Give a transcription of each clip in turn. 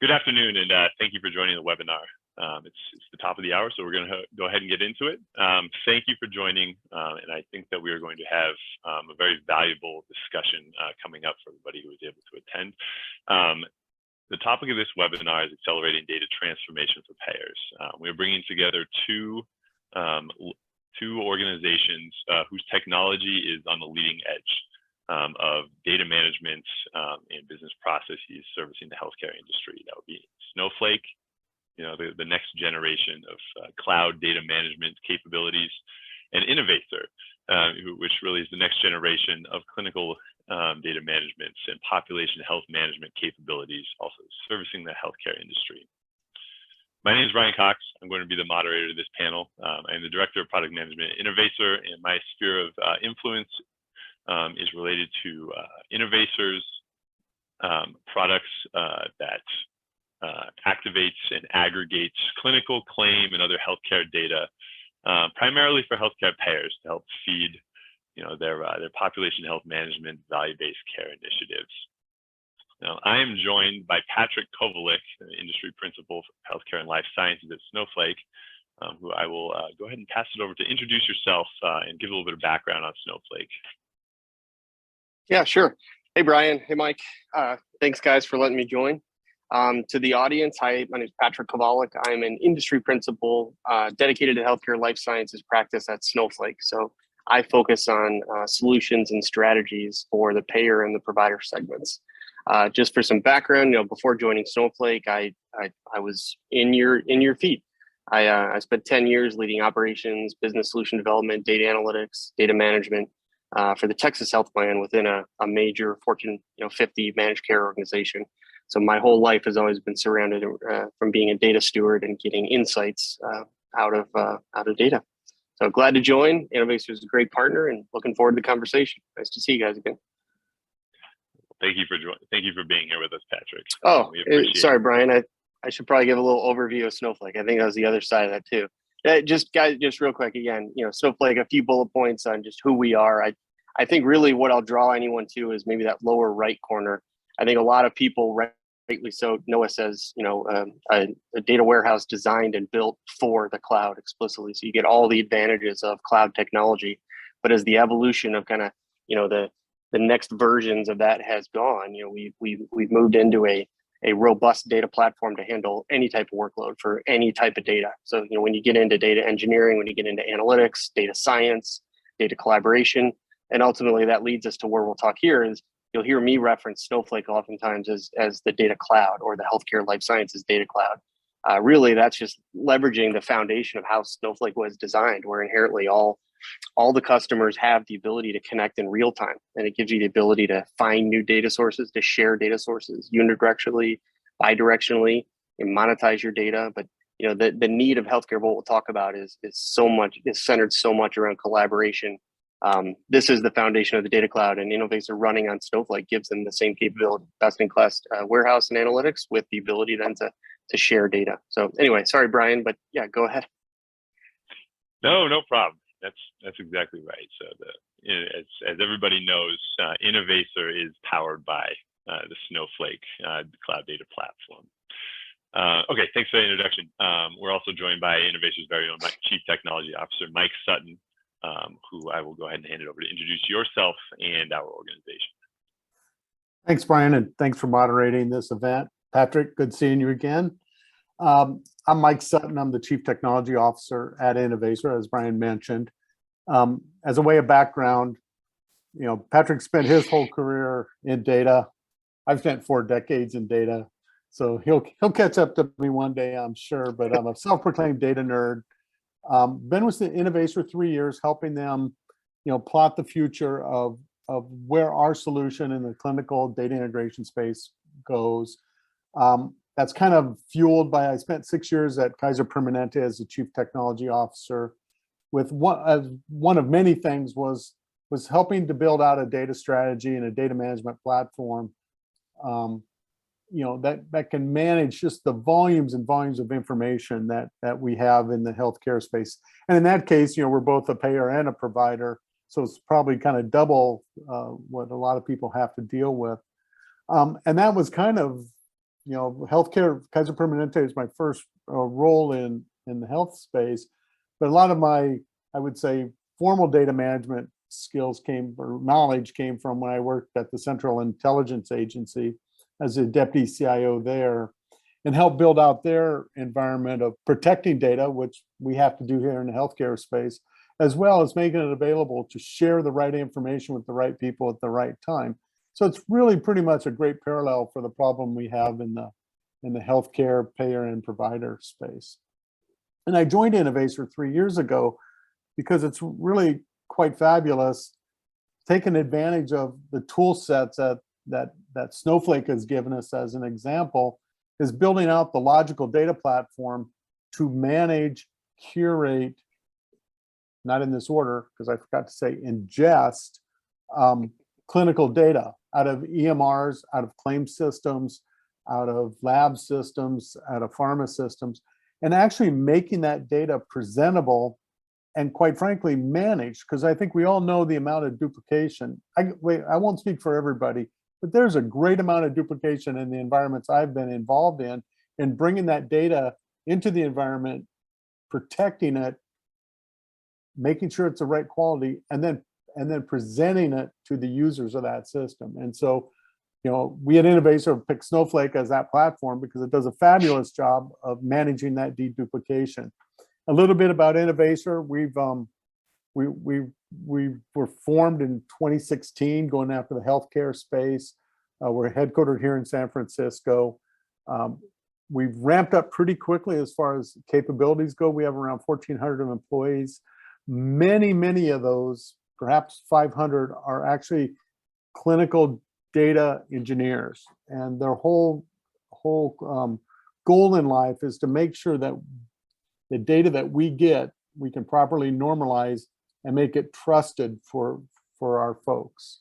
Good afternoon, and thank you for joining the webinar. It's the top of the hour, so we're going to go ahead and get into it. Thank you for joining, and I think that we are going to have a very valuable discussion coming up for everybody who was able to attend. The topic of this webinar is accelerating data transformation for payers. We're bringing together two organizations whose technology is on the leading edge of data management and business processes servicing the healthcare industry. That would be Snowflake, the next generation of cloud data management capabilities, and Innovaccer, which really is the next generation of clinical data management and population health management capabilities, also servicing the healthcare industry. My name is Brian Cox. I'm going to be the moderator of this panel. I am the Director of Product Management at Innovaccer, and my sphere of influence is related to Innovaccer's products that activates and aggregates clinical claim and other healthcare data, primarily for healthcare payers to help feed, their population health management value-based care initiatives. Now, I am joined by Patrick Kovalek, Industry Principal for Healthcare and Life Sciences at Snowflake, who I will go ahead and pass it over to introduce yourself and give a little bit of background on Snowflake. Yeah, sure. Hey, Brian. Hey, Mike. Thanks, guys, for letting me join. To the audience, hi, my name is Patrick Kovalek. I'm an industry principal dedicated to healthcare life sciences practice at Snowflake. So I focus on solutions and strategies for the payer and the provider segments. Just for some background, before joining Snowflake, I was in your feet. I spent 10 years leading operations, business solution development, data analytics, data management, for the Texas Health Plan within a major Fortune 50 managed care organization. So my whole life has always been surrounded from being a data steward and getting insights out of data. So glad to join. Innovaccer is a great partner, and looking forward to the conversation. Nice to see you guys again. Thank you for joining. Thank you for being here with us, Patrick. Oh, sorry, Brian. I should probably give a little overview of Snowflake. I think that was the other side of that too. Just real quick again, Snowflake, a few bullet points on just who we are. I think really what I'll draw anyone to is maybe that lower right corner. I think a lot of people, rightly so, know us as a data warehouse designed and built for the cloud explicitly. So you get all the advantages of cloud technology, but as the evolution of kind of the next versions of that has gone, we've moved into a robust data platform to handle any type of workload for any type of data. So when you get into data engineering, when you get into analytics, data science, data collaboration, and ultimately that leads us to where we'll talk here is you'll hear me reference Snowflake oftentimes as the data cloud or the healthcare life sciences data cloud. Really, that's just leveraging the foundation of how Snowflake was designed, where inherently all the customers have the ability to connect in real time, and it gives you the ability to find new data sources, to share data sources unidirectionally, bidirectionally, and monetize your data. But the need of healthcare, what we'll talk about, is centered so much around collaboration. This is the foundation of the data cloud, and Innovaccer running on Snowflake gives them the same capability, best-in-class warehouse and analytics with the ability then to share data. So anyway, sorry, Brian, but yeah, go ahead. No problem. That's exactly right. So as everybody knows, Innovaccer is powered by the Snowflake cloud data platform. Okay, thanks for the introduction. We're also joined by Innovaccer's very own Chief Technology Officer, Mike Sutton, who I will go ahead and hand it over to introduce yourself and our organization. Thanks, Brian, and thanks for moderating this event. Patrick, good seeing you again. I'm Mike Sutton. I'm the Chief Technology Officer at Innovaccer, as Brian mentioned. As a way of background, Patrick spent his whole career in data. I've spent 4 decades in data, so he'll catch up to me one day, I'm sure. But I'm a self-proclaimed data nerd. Been with Innovaccer 3 years, helping them, plot the future of where our solution in the clinical data integration space goes. That's kind of fueled by, I spent 6 years at Kaiser Permanente as the Chief Technology Officer, with one of many things was helping to build out a data strategy and a data management platform, that can manage just the volumes and volumes of information that we have in the healthcare space. And in that case, we're both a payer and a provider, so it's probably kind of double what a lot of people have to deal with. And that was kind of healthcare, Kaiser Permanente is my first role in the health space, but a lot of my, I would say, formal data management skills or knowledge came from when I worked at the Central Intelligence Agency as a deputy CIO there, and helped build out their environment of protecting data, which we have to do here in the healthcare space, as well as making it available to share the right information with the right people at the right time. So it's really pretty much a great parallel for the problem we have in the healthcare payer and provider space. And I joined Innovaccer 3 years ago because it's really quite fabulous, taking advantage of the tool sets that Snowflake has given us as an example, is building out the logical data platform to manage, curate, not in this order, because I forgot to say ingest, clinical data out of EMRs, out of claim systems, out of lab systems, out of pharma systems, and actually making that data presentable and, quite frankly, managed, because I think we all know the amount of duplication. I won't speak for everybody, but there's a great amount of duplication in the environments I've been involved in bringing that data into the environment, protecting it, making sure it's the right quality, and then presenting it to the users of that system. And so, we at Innovaccer picked Snowflake as that platform because it does a fabulous job of managing that deduplication. A little bit about Innovaccer: we were formed in 2016, going after the healthcare space. We're headquartered here in San Francisco. We've ramped up pretty quickly as far as capabilities go. We have around 1,400 employees. Many of those, perhaps 500, are actually clinical data engineers, and their whole goal in life is to make sure that the data that we get, we can properly normalize and make it trusted for our folks.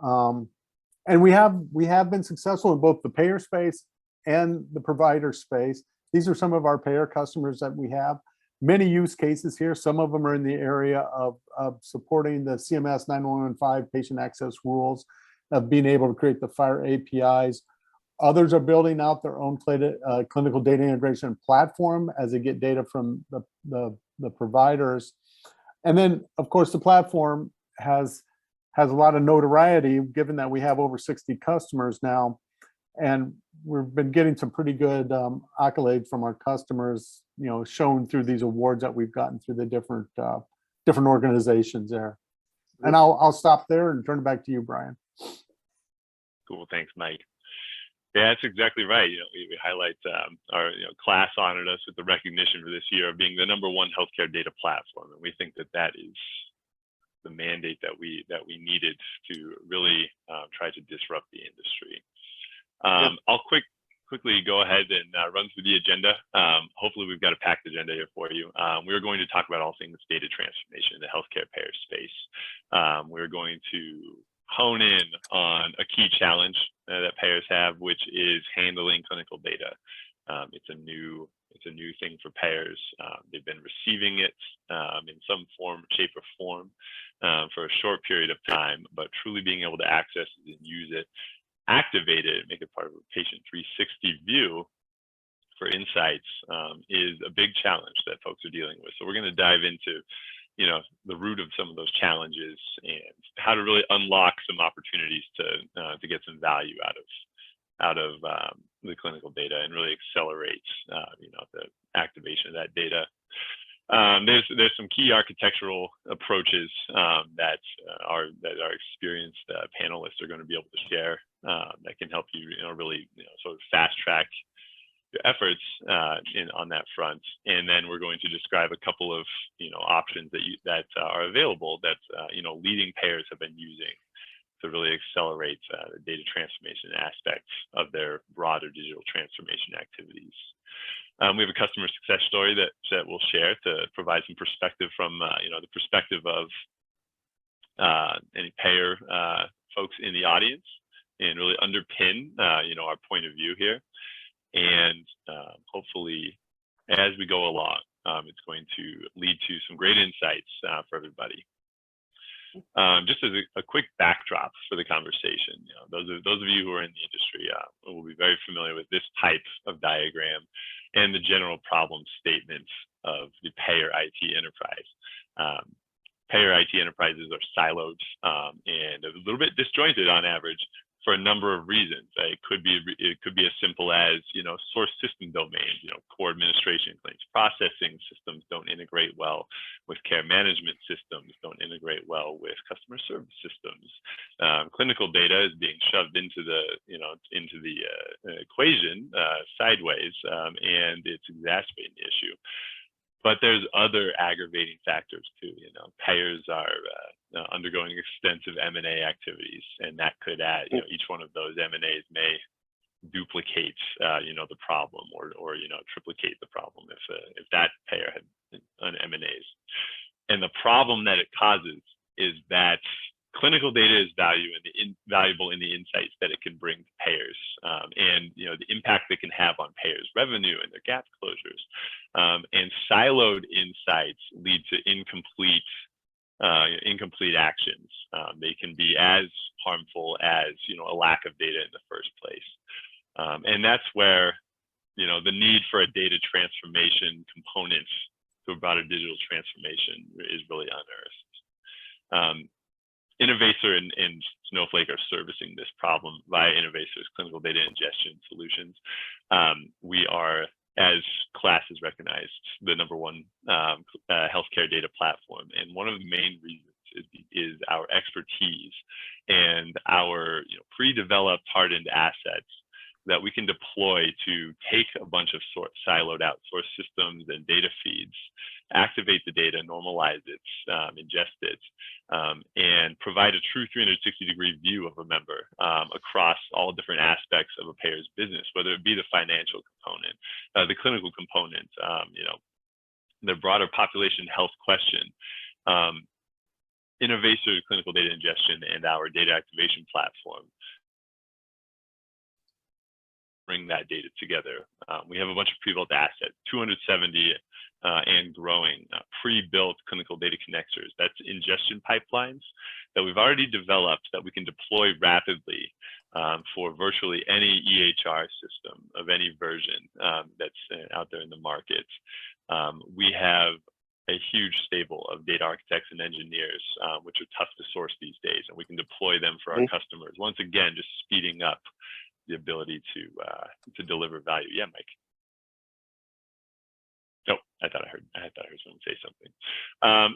And we have been successful in both the payer space and the provider space. These are some of our payer customers that we have. Many use cases here. Some of them are in the area of supporting the CMS 9115 patient access rules, of being able to create the FHIR APIs. Others are building out their own clinical data integration platform as they get data from the providers. And then, of course, the platform has a lot of notoriety, given that we have over 60 customers now. And we've been getting some pretty good accolades from our customers, shown through these awards that we've gotten through the different organizations there. And I'll stop there and turn it back to you, Brian. Cool, thanks, Mike. Yeah, that's exactly right. We highlight our class honored us with the recognition for this year of being the #1 healthcare data platform, and we think that is the mandate that we needed to really try to disrupt the industry. I'll quickly go ahead and run through the agenda. Hopefully we've got a packed agenda here for you. We're going to talk about all things data transformation in the healthcare payer space. We're going to hone in on a key challenge that payers have, which is handling clinical data. It's a new thing for payers. They've been receiving it in some form, shape, or form for a short period of time, but truly being able to access it and use it, activate it, make it part of a patient 360 view for insights is a big challenge that folks are dealing with. So we're going to dive into the root of some of those challenges and how to really unlock some opportunities to get some value out of the clinical data and really accelerate the activation of that data. There's some key architectural approaches that our experienced panelists are going to be able to share that can help you really sort of fast track your efforts on that front. And then we're going to describe a couple of options that are available that leading payers have been using to really accelerate the data transformation aspects of their broader digital transformation activities. We have a customer success story that we'll share to provide some perspective from the perspective of any payer folks in the audience, and really underpin our point of view here. And hopefully, as we go along, it's going to lead to some great insights for everybody. Just as a quick backdrop for the conversation, those of you who are in the industry will be very familiar with this type of diagram and the general problem statements of the payer IT enterprise. Payer IT enterprises are siloed and a little bit disjointed on average for a number of reasons. It could be as simple as source system domains. Core administration, claims processing systems don't integrate well with care management systems, don't integrate well with customer service systems. Clinical data is being shoved into the equation sideways, and it's exacerbating the issue. But there's other aggravating factors too. Payers are undergoing extensive M&A activities, and that could add. Each one of those M&As may duplicate, the problem, or triplicate the problem if that payer had an M&As. And the problem that it causes is that clinical data is valuable in the insights that it can bring to payers, and the impact it can have on payers' revenue and their gap closures. And siloed insights lead to incomplete actions. They can be as harmful as a lack of data in the first place. And that's where the need for a data transformation component to a broader digital transformation is really unearthed. Innovaccer and Snowflake are servicing this problem via Innovaccer's clinical data ingestion solutions. We are, as KLAS is recognized, the #1 healthcare data platform. And one of the main reasons is our expertise and our pre-developed hardened assets that we can deploy to take a bunch of siloed outsourced systems and data feeds, activate the data, normalize it, ingest it, and provide a true 360-degree view of a member across all different aspects of a payer's business, whether it be the financial component, the clinical component, the broader population health question. Innovaccer clinical data ingestion and our data activation platform bring that data together. We have a bunch of pre-built assets, 270 and growing, pre-built clinical data connectors. That's ingestion pipelines that we've already developed that we can deploy rapidly for virtually any EHR system of any version that's out there in the market. We have a huge stable of data architects and engineers, which are tough to source these days, and we can deploy them for our customers. Once again, just speeding up the ability to deliver value. Yeah, Mike. Oh, I thought I heard someone say something.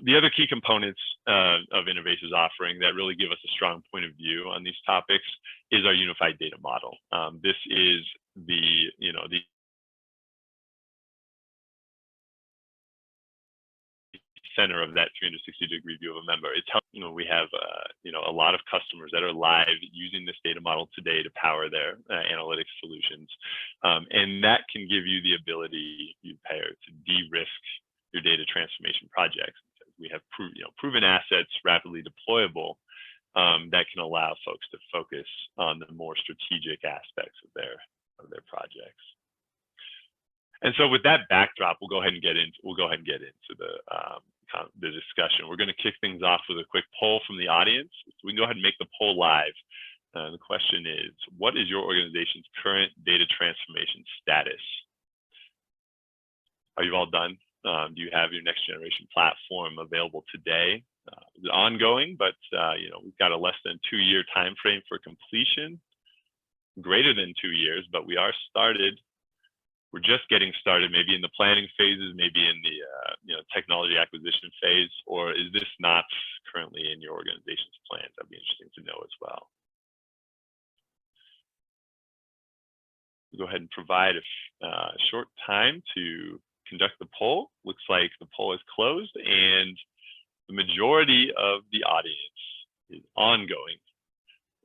The other key components of Innovaccer's offering that really give us a strong point of view on these topics is our unified data model. This is the center of that 360-degree view of a member. It's how we have a lot of customers that are live using this data model today to power their analytics solutions, and that can give you the ability, you payer, to de-risk your data transformation projects. We have proven assets, rapidly deployable, that can allow folks to focus on the more strategic aspects of their projects. And so, with that backdrop, we'll go ahead and get into the discussion. We're going to kick things off with a quick poll from the audience. So we can go ahead and make the poll live. The question is, what is your organization's current data transformation status? Are you all done? Do you have your next generation platform available today? Is it ongoing, but we've got a less than 2-year time frame for completion, greater than 2 years, but we're just getting started, maybe in the planning phases, maybe in the technology acquisition phase, or is this not currently in your organization's plans? That'd be interesting to know as well. Go ahead and provide a short time to conduct the poll. Looks like the poll is closed, and the majority of the audience is ongoing,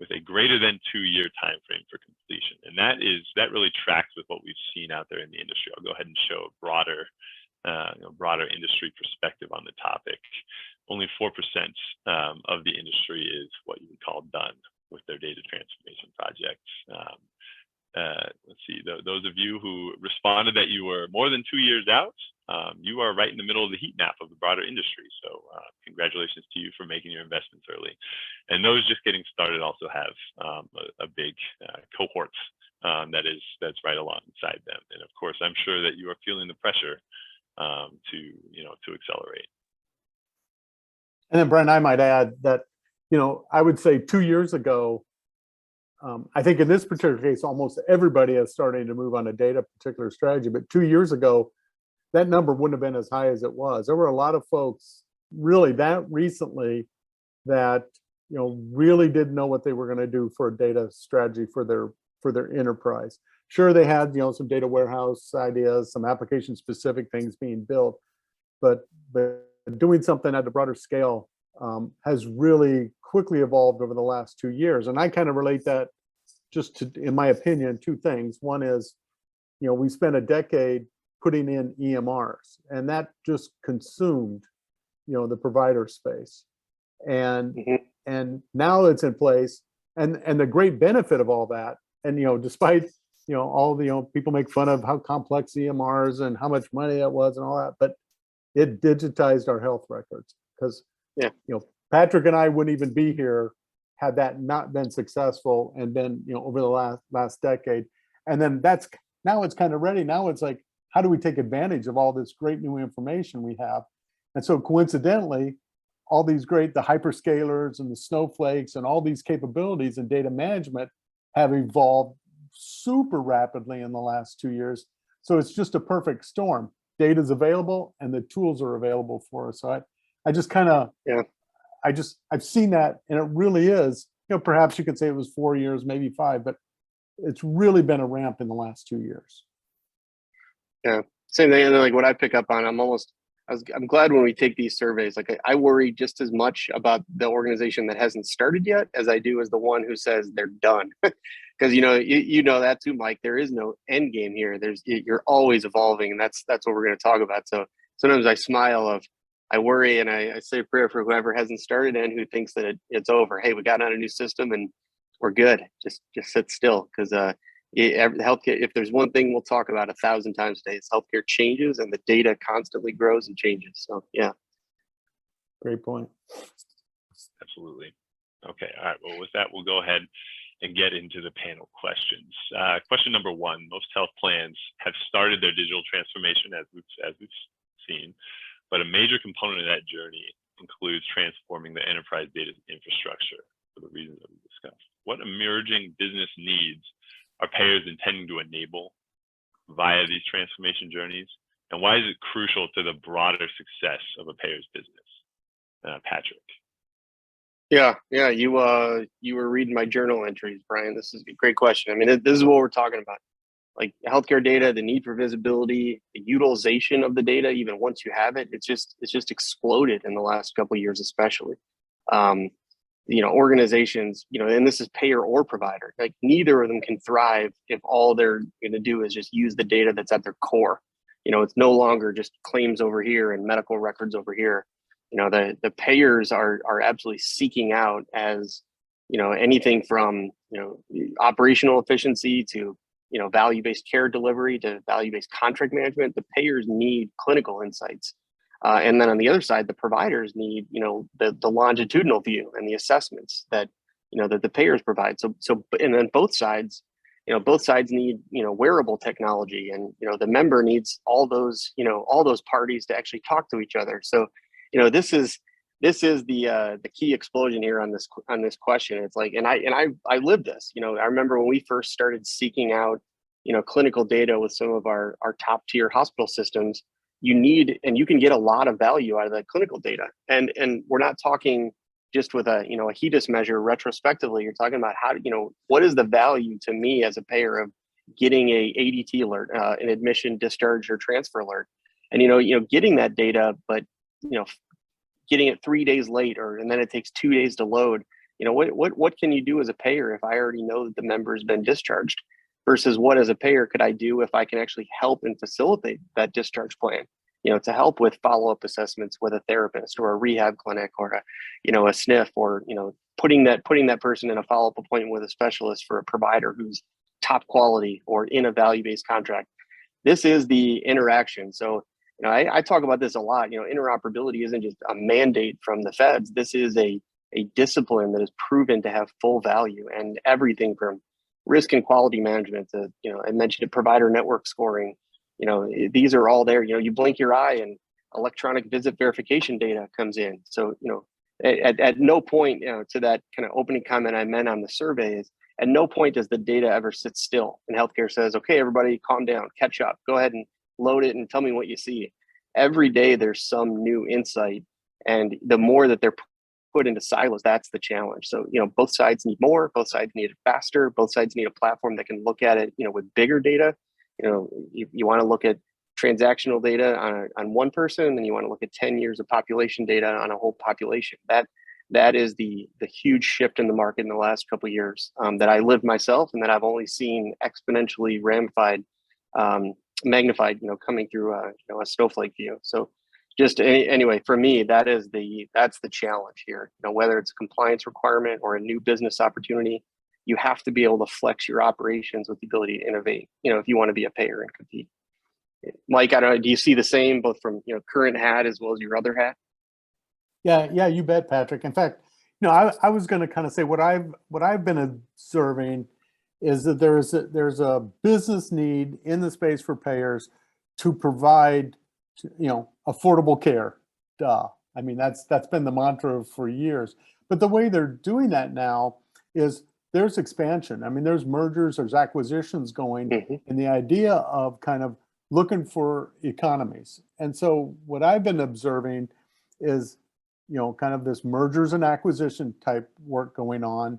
with a greater than 2-year time frame for completion. And that really tracks with what we've seen out there in the industry. I'll go ahead and show a broader industry perspective on the topic. Only 4% of the industry is what you would call done with their data transformation projects. let's see, those of you who responded that you were more than 2 years out, you are right in the middle of the heat map of the broader industry. So congratulations to you for making your investments early. And those just getting started also have a big cohort that's right alongside them. And of course, I'm sure that you are feeling the pressure to accelerate. And then Brian, I might add that, I would say 2 years ago, I think in this particular case, almost everybody is starting to move on a data particular strategy. But 2 years ago, that number wouldn't have been as high as it was. There were a lot of folks really that recently that, really didn't know what they were going to do for a data strategy for their enterprise. Sure, they had, some data warehouse ideas, some application specific things being built, but doing something at a broader scale has really quickly evolved over the last 2 years. And I kind of relate that just to, in my opinion, two things. One is, we spent a decade putting in EMRs, and that just consumed, the provider space. And and now it's in place, and the great benefit of all that, and despite all the people make fun of how complex EMRs and how much money it was and all that, but it digitized our health records, because Patrick and I wouldn't even be here had that not been successful and been over the last decade. And then now it's kind of ready. Now it's like, how do we take advantage of all this great new information we have? And so coincidentally, all these the hyperscalers and the Snowflakes and all these capabilities in data management have evolved super rapidly in the last 2 years. So it's just a perfect storm. Data is available and the tools are available for us. So I just kind of, I've seen that, and it really is, perhaps you could say it was 4 years, maybe 5, but it's really been a ramp in the last 2 years. Yeah, same thing. And like what I pick up on, I'm glad when we take these surveys, like I worry just as much about the organization that hasn't started yet as I do as the one who says they're done. Because you know that too, Mike. There is no end game here. You're always evolving, and that's what we're going to talk about. So sometimes I worry, and I say a prayer for whoever hasn't started and who thinks that it's over. Hey, we got on a new system and we're good. Just sit still, because healthcare, if there's one thing we'll talk about 1,000 times today, it's healthcare changes, and the data constantly grows and changes. So yeah. Great point. Absolutely. Okay. All right. Well, with that, we'll go ahead and get into the panel questions. Question number one: most health plans have started their digital transformation, as we've seen, but a major component of that journey includes transforming the enterprise data infrastructure for the reasons that we discussed. What emerging business needs are payers intending to enable via these transformation journeys, and why is it crucial to the broader success of a payer's business? Patrick. Yeah. You were reading my journal entries, Brian. This is a great question. I mean, this is what we're talking about. Like healthcare data, the need for visibility, the utilization of the data, even once you have it, it's just exploded in the last couple of years, especially. Organizations, and this is payer or provider, like neither of them can thrive if all they're going to do is just use the data that's at their core. It's no longer just claims over here and medical records over here. The payers are absolutely seeking out, as anything from operational efficiency to value-based care delivery to value-based contract management. The payers need clinical insights. And then on the other side, the providers need, the longitudinal view and the assessments that, that the payers provide. So, and then both sides need, wearable technology, and, the member needs all those parties to actually talk to each other. So, this is the key explosion here on this question. It's like, and I lived this. I remember when we first started seeking out, clinical data with some of our top tier hospital systems. You can get a lot of value out of that clinical data, and we're not talking just with a HEDIS measure retrospectively. You're talking about what is the value to me as a payer of getting a ADT alert, an admission, discharge, or transfer alert, and getting that data, but getting it 3 days late, and then it takes 2 days to load. What can you do as a payer if I already know that the member has been discharged, versus what as a payer could I do if I can actually help and facilitate that discharge plan, to help with follow-up assessments with a therapist or a rehab clinic or a SNF, or, putting that person in a follow-up appointment with a specialist for a provider who's top quality or in a value-based contract. This is the interaction. So, I talk about this a lot. Interoperability isn't just a mandate from the feds. This is a discipline that is proven to have full value, and everything from risk and quality management to, I mentioned it, provider network scoring. These are all there. You blink your eye and electronic visit verification data comes in. So, at no point, to that kind of opening comment I meant on the survey is, at no point does the data ever sit still and healthcare says, okay, everybody calm down, catch up, go ahead and load it and tell me what you see. Every day there's some new insight, and the more that they're put into silos, that's the challenge. So, both sides need more, both sides need it faster, both sides need a platform that can look at it, with bigger data. You want to look at transactional data on one person, and then you want to look at 10 years of population data on a whole population. That is the huge shift in the market in the last couple of years, that I lived myself, and that I've only seen exponentially magnified, coming through a Snowflake view. So just anyway, for me, that's the challenge here. Whether it's a compliance requirement or a new business opportunity, you have to be able to flex your operations with the ability to innovate, if you want to be a payer and compete. Mike, I don't know, do you see the same both from current hat as well as your other hat? Yeah, you bet, Patrick. In fact, I was going to kind of say what I've been observing is that there's a business need in the space for payers to provide, affordable care. Duh. I mean, that's been the mantra for years. But the way they're doing that now is there's expansion. I mean, there's mergers, there's acquisitions going, and the idea of kind of looking for economies. And so what I've been observing is, kind of this mergers and acquisition type work going on.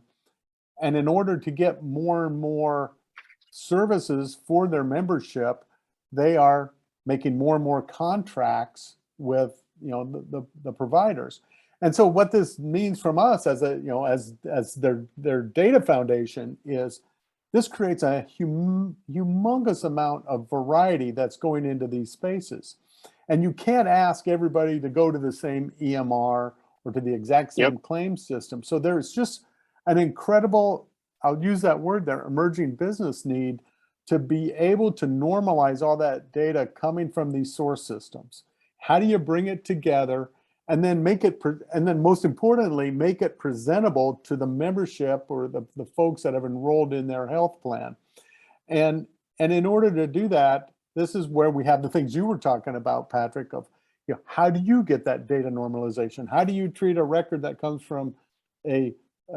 And in order to get more and more services for their membership, they are making more and more contracts with, the providers. And so what this means from us as as their data foundation is, this creates a humongous amount of variety that's going into these spaces. And you can't ask everybody to go to the same EMR or to the exact same claim system. So there's just an incredible, I'll use that word there, emerging business need to be able to normalize all that data coming from these source systems. How do you bring it together and then most importantly, make it presentable to the membership or the folks that have enrolled in their health plan? And in order to do that, this is where we have the things you were talking about, Patrick, of how do you get that data normalization? How do you treat a record that comes from a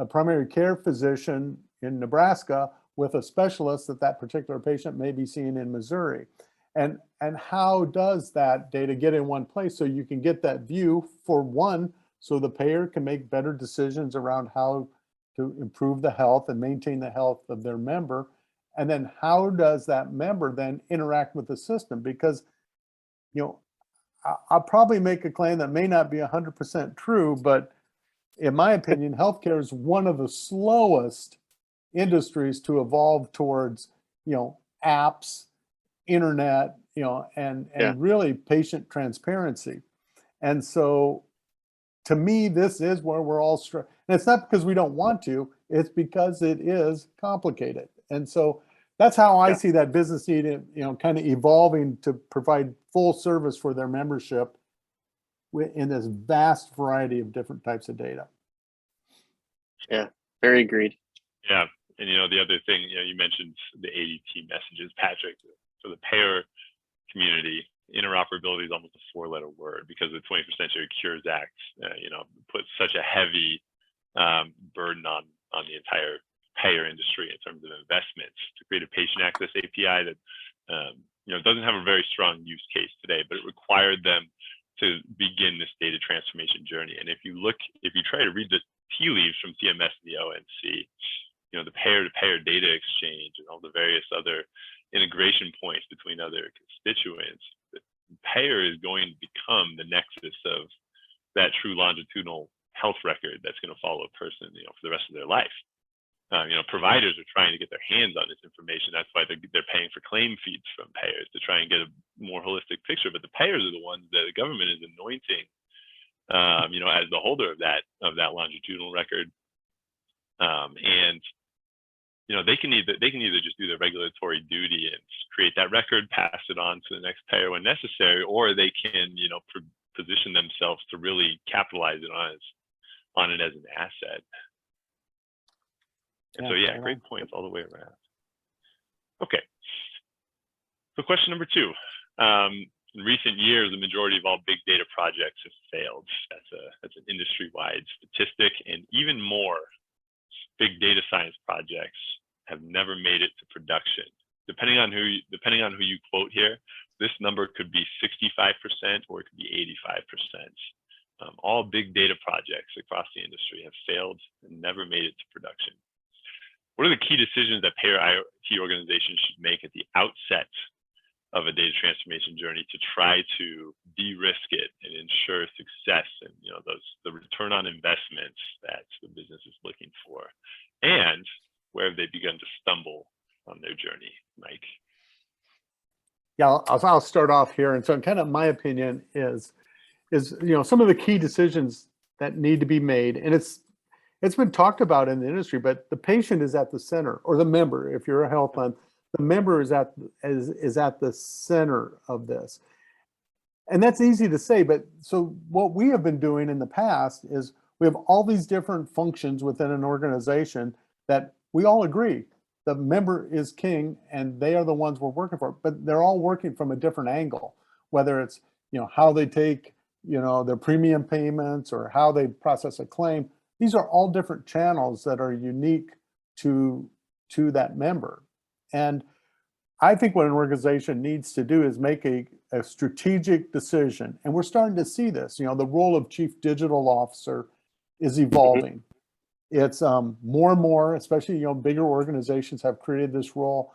primary care physician in Nebraska with a specialist that particular patient may be seeing in Missouri? And how does that data get in one place so you can get that view, for one, so the payer can make better decisions around how to improve the health and maintain the health of their member? And then how does that member then interact with the system? Because, I'll probably make a claim that may not be 100% true, but in my opinion, healthcare is one of the slowest industries to evolve towards, apps, internet, and really patient transparency. And so to me, this is where we're all and it's not because we don't want to, it's because it is complicated. And so that's how I see that business need, kind of evolving to provide full service for their membership in this vast variety of different types of data. Yeah, very agreed. Yeah, and the other thing, you mentioned the ADT messages, Patrick. For the payer community, interoperability is almost a four-letter word, because the 21st Century Cures Act, puts such a heavy burden on the entire payer industry in terms of investments to create a patient access API that doesn't have a very strong use case today, but it required them to begin this data transformation journey. And if you try to read the tea leaves from CMS and the ONC, the payer-to-payer data exchange and all the various other integration points between other constituents, the payer is going to become the nexus of that true longitudinal health record that's going to follow a person, for the rest of their life. Providers are trying to get their hands on this information. That's why they're paying for claim feeds from payers to try and get a more holistic picture. But the payers are the ones that the government is anointing, as the holder of that longitudinal record. And they can either just do their regulatory duty and create that record, pass it on to the next payer when necessary, or they can, position themselves to really capitalize on it as an asset. And so, yeah, great points all the way around. Okay. So question number 2. In recent years, the majority of all big data projects have failed. That's an industry-wide statistic, and even more big data science projects have never made it to production. Depending on who you quote here, this number could be 65% or it could be 85%. All big data projects across the industry have failed and never made it to production. What are the key decisions that payer IT organizations should make at the outset of a data transformation journey to try to de-risk it and ensure success and the return on investments that the business is looking for? And where have they begun to stumble on their journey, Mike? Yeah, I'll start off here. And so kind of my opinion is some of the key decisions that need to be made, and it's been talked about in the industry, but the patient is at the center, or the member, if you're a health plan, the member is at the center of this. And that's easy to say, but so what we have been doing in the past is we have all these different functions within an organization that we all agree the member is king and they are the ones we're working for, but they're all working from a different angle, whether it's how they take their premium payments or how they process a claim. These are all different channels that are unique to that member. And I think what an organization needs to do is make a strategic decision. And we're starting to see this. The role of chief digital officer is evolving. It's more and more, especially bigger organizations have created this role,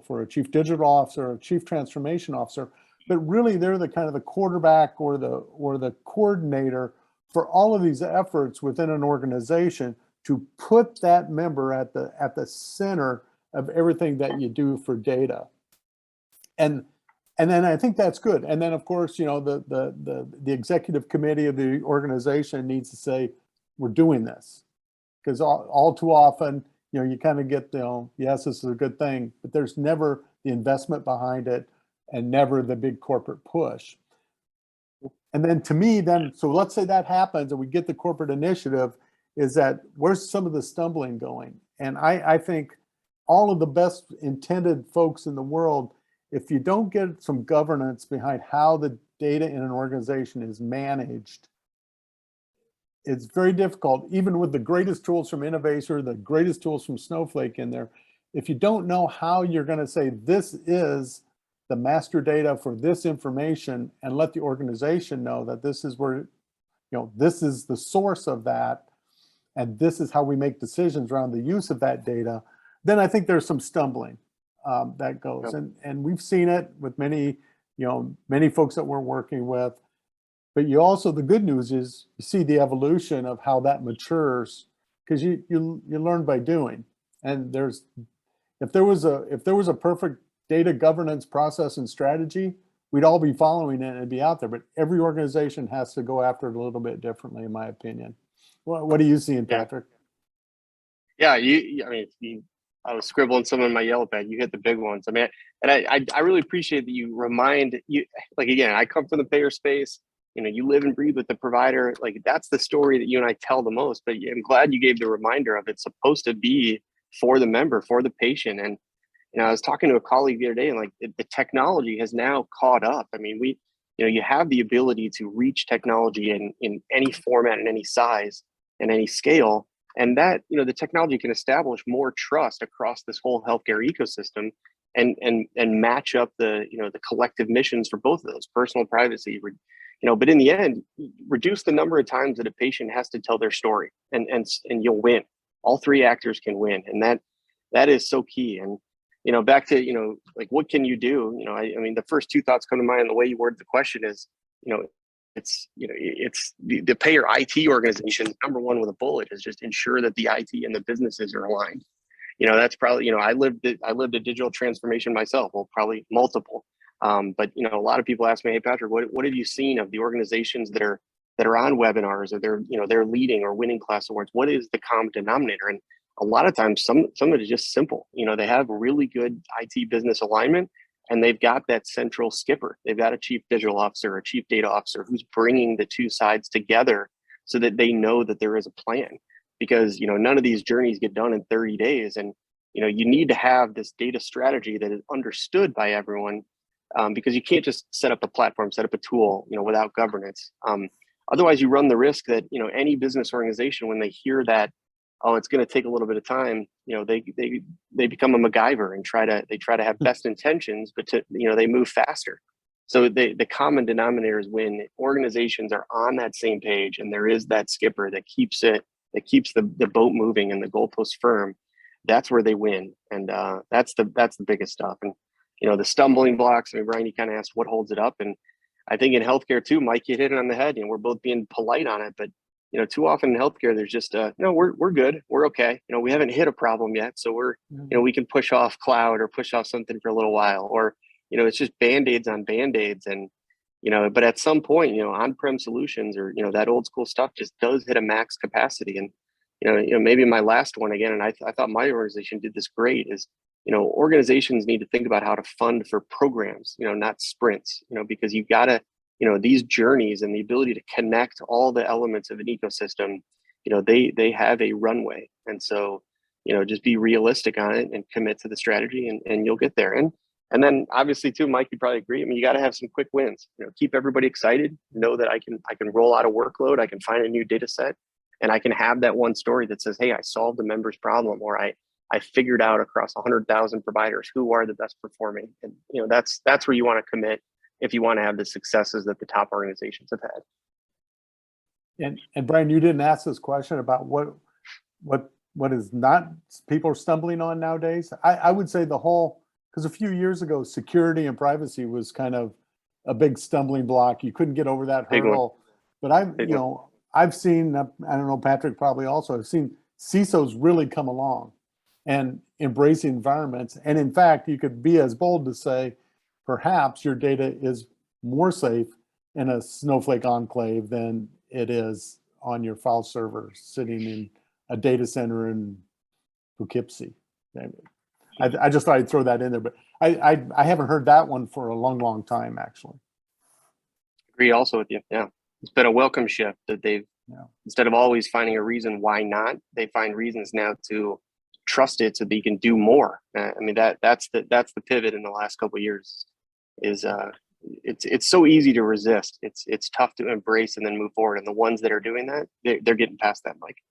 for a chief digital officer, a chief transformation officer. But really, they're the kind of the quarterback or the coordinator for all of these efforts within an organization to put that member at the center of everything that you do for data. And then I think that's good. And then of course, the executive committee of the organization needs to say, we're doing this. Because all too often, you kind of get yes, this is a good thing, but there's never the investment behind it and never the big corporate push. And then to me, so let's say that happens and we get the corporate initiative, is that where's some of the stumbling going? And I think all of the best intended folks in the world, if you don't get some governance behind how the data in an organization is managed, it's very difficult, even with the greatest tools from Innovaccer, the greatest tools from Snowflake in there. If you don't know how you're going to say this is the master data for this information and let the organization know that this is where, this is the source of that, and this is how we make decisions around the use of that data, then I think there's some stumbling that goes. Yep. And we've seen it with many folks that we're working with. But you also, the good news is you see the evolution of how that matures, because you learn by doing. And if there was a perfect data governance process and strategy, we'd all be following it and it'd be out there. But every organization has to go after it a little bit differently, in my opinion. What are you seeing, Patrick? Yeah, I was scribbling some in my yellow pad. You hit the big ones. I mean, and I really appreciate that you remind you. Like, again, I come from the payer space. You live and breathe with the provider. Like, that's the story that you and I tell the most. But I'm glad you gave the reminder of it's supposed to be for the member, for the patient. And I was talking to a colleague the other day, and like the technology has now caught up. I mean, you have the ability to reach technology in any format and any size and any scale. And that, the technology can establish more trust across this whole healthcare ecosystem and match up the collective missions for both of those, personal privacy, but in the end, reduce the number of times that a patient has to tell their story and you'll win. All three actors can win. And that is so key. And, back to, like, what can you do? I mean, the first two thoughts come to mind, the way you worded the question is, it's the payer IT organization, number one with a bullet is just ensure that the IT and the businesses are aligned. That's probably, I lived a digital transformation myself, well, probably multiple. But a lot of people ask me, hey, Patrick, what have you seen of the organizations that are on webinars, or they're leading or winning class awards? What is the common denominator? And a lot of times some of it is just simple. They have really good IT business alignment, and they've got that central skipper. They've got a chief digital officer, a chief data officer who's bringing the two sides together so that they know that there is a plan. Because none of these journeys get done in 30 days, and you need to have this data strategy that is understood by everyone, because you can't just set up a platform, set up a tool, without governance. Otherwise, you run the risk that any business organization, when they hear that, oh, it's going to take a little bit of time, they become a MacGyver and try to have best intentions, but they move faster. So the common denominator is when organizations are on that same page and there is that skipper that keeps the boat moving and the goalpost firm. That's where they win, and that's the biggest stuff. And the stumbling blocks. I mean, Brian, you kind of asked what holds it up, and I think in healthcare too, Mike, you hit it on the head. We're both being polite on it, but too often in healthcare, there's just no, we're good, we're okay. We haven't hit a problem yet, so we're we can push off cloud or push off something for a little while, or it's just band-aids on band-aids, and but at some point, on-prem solutions or that old school stuff just does hit a max capacity. And maybe my last one again, and I thought my organization did this great, is organizations need to think about how to fund for programs, not sprints, because you've got to, these journeys and the ability to connect all the elements of an ecosystem, they have a runway. And so, just be realistic on it and commit to the strategy, and you'll get there. And then obviously too, Mike, you probably agree. I mean, you got to have some quick wins, keep everybody excited, know that I can roll out a workload, I can find a new data set, and I can have that one story that says, hey, I solved a member's problem, or I figured out across 100,000 providers who are the best performing. And that's where you want to commit if you want to have the successes that the top organizations have had. And Brian, you didn't ask this question about what is not people are stumbling on nowadays. I would say because a few years ago, security and privacy was kind of a big stumbling block. You couldn't get over that hurdle. But I've seen, I don't know, Patrick probably also, I've seen CISOs really come along and embrace environments. And in fact, you could be as bold to say, perhaps your data is more safe in a Snowflake enclave than it is on your file server sitting in a data center in Poughkeepsie. I just thought I'd throw that in there, but I haven't heard that one for a long time, actually. Agree also with you. Yeah. It's been a welcome shift that they've, instead of always finding a reason why not, they find reasons now to trust it so they can do more. I mean, that's the pivot in the last couple of years. Is it's so easy to resist. It's tough to embrace and then move forward. And the ones that are doing that, they're getting past that, Mike.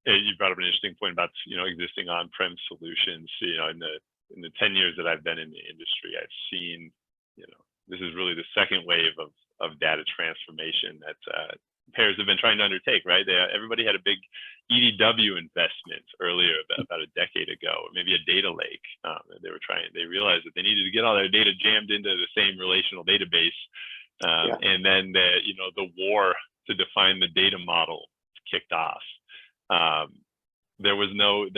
You brought up an interesting point about existing on-prem solutions. In the 10 years that I've been in the industry, I've seen this is really the second wave of data transformation that payers have been trying to undertake. Right? Everybody had a big EDW investment earlier, about a decade ago, or maybe a data lake. They realized that they needed to get all their data jammed into the same relational database, and then the war to define the data model kicked off. There was no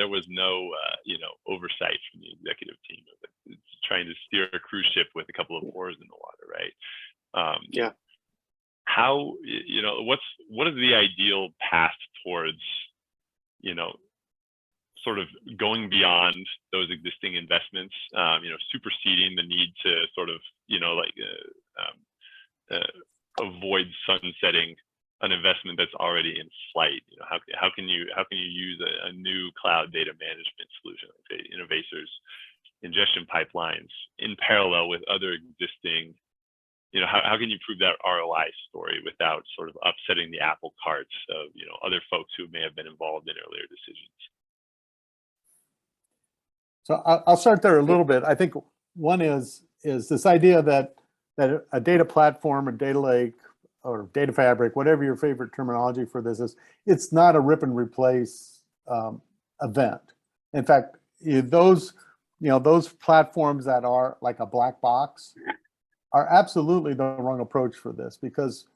oversight from the executive team of it, trying to steer a cruise ship with a couple of oars in the water, right? How what is the ideal path towards sort of going beyond those existing investments, superseding the need to sort of avoid sunsetting an investment that's already in flight? How can you use a new cloud data management solution, like say Innovaccer's ingestion pipelines, in parallel with other existing? How can you prove that ROI story without sort of upsetting the apple carts of other folks who may have been involved in earlier decisions? So I'll start there a little bit. I think one is this idea that a data platform, a data lake, or data fabric, whatever your favorite terminology for this is, it's not a rip and replace event. In fact, those platforms that are like a black box are absolutely the wrong approach for this, because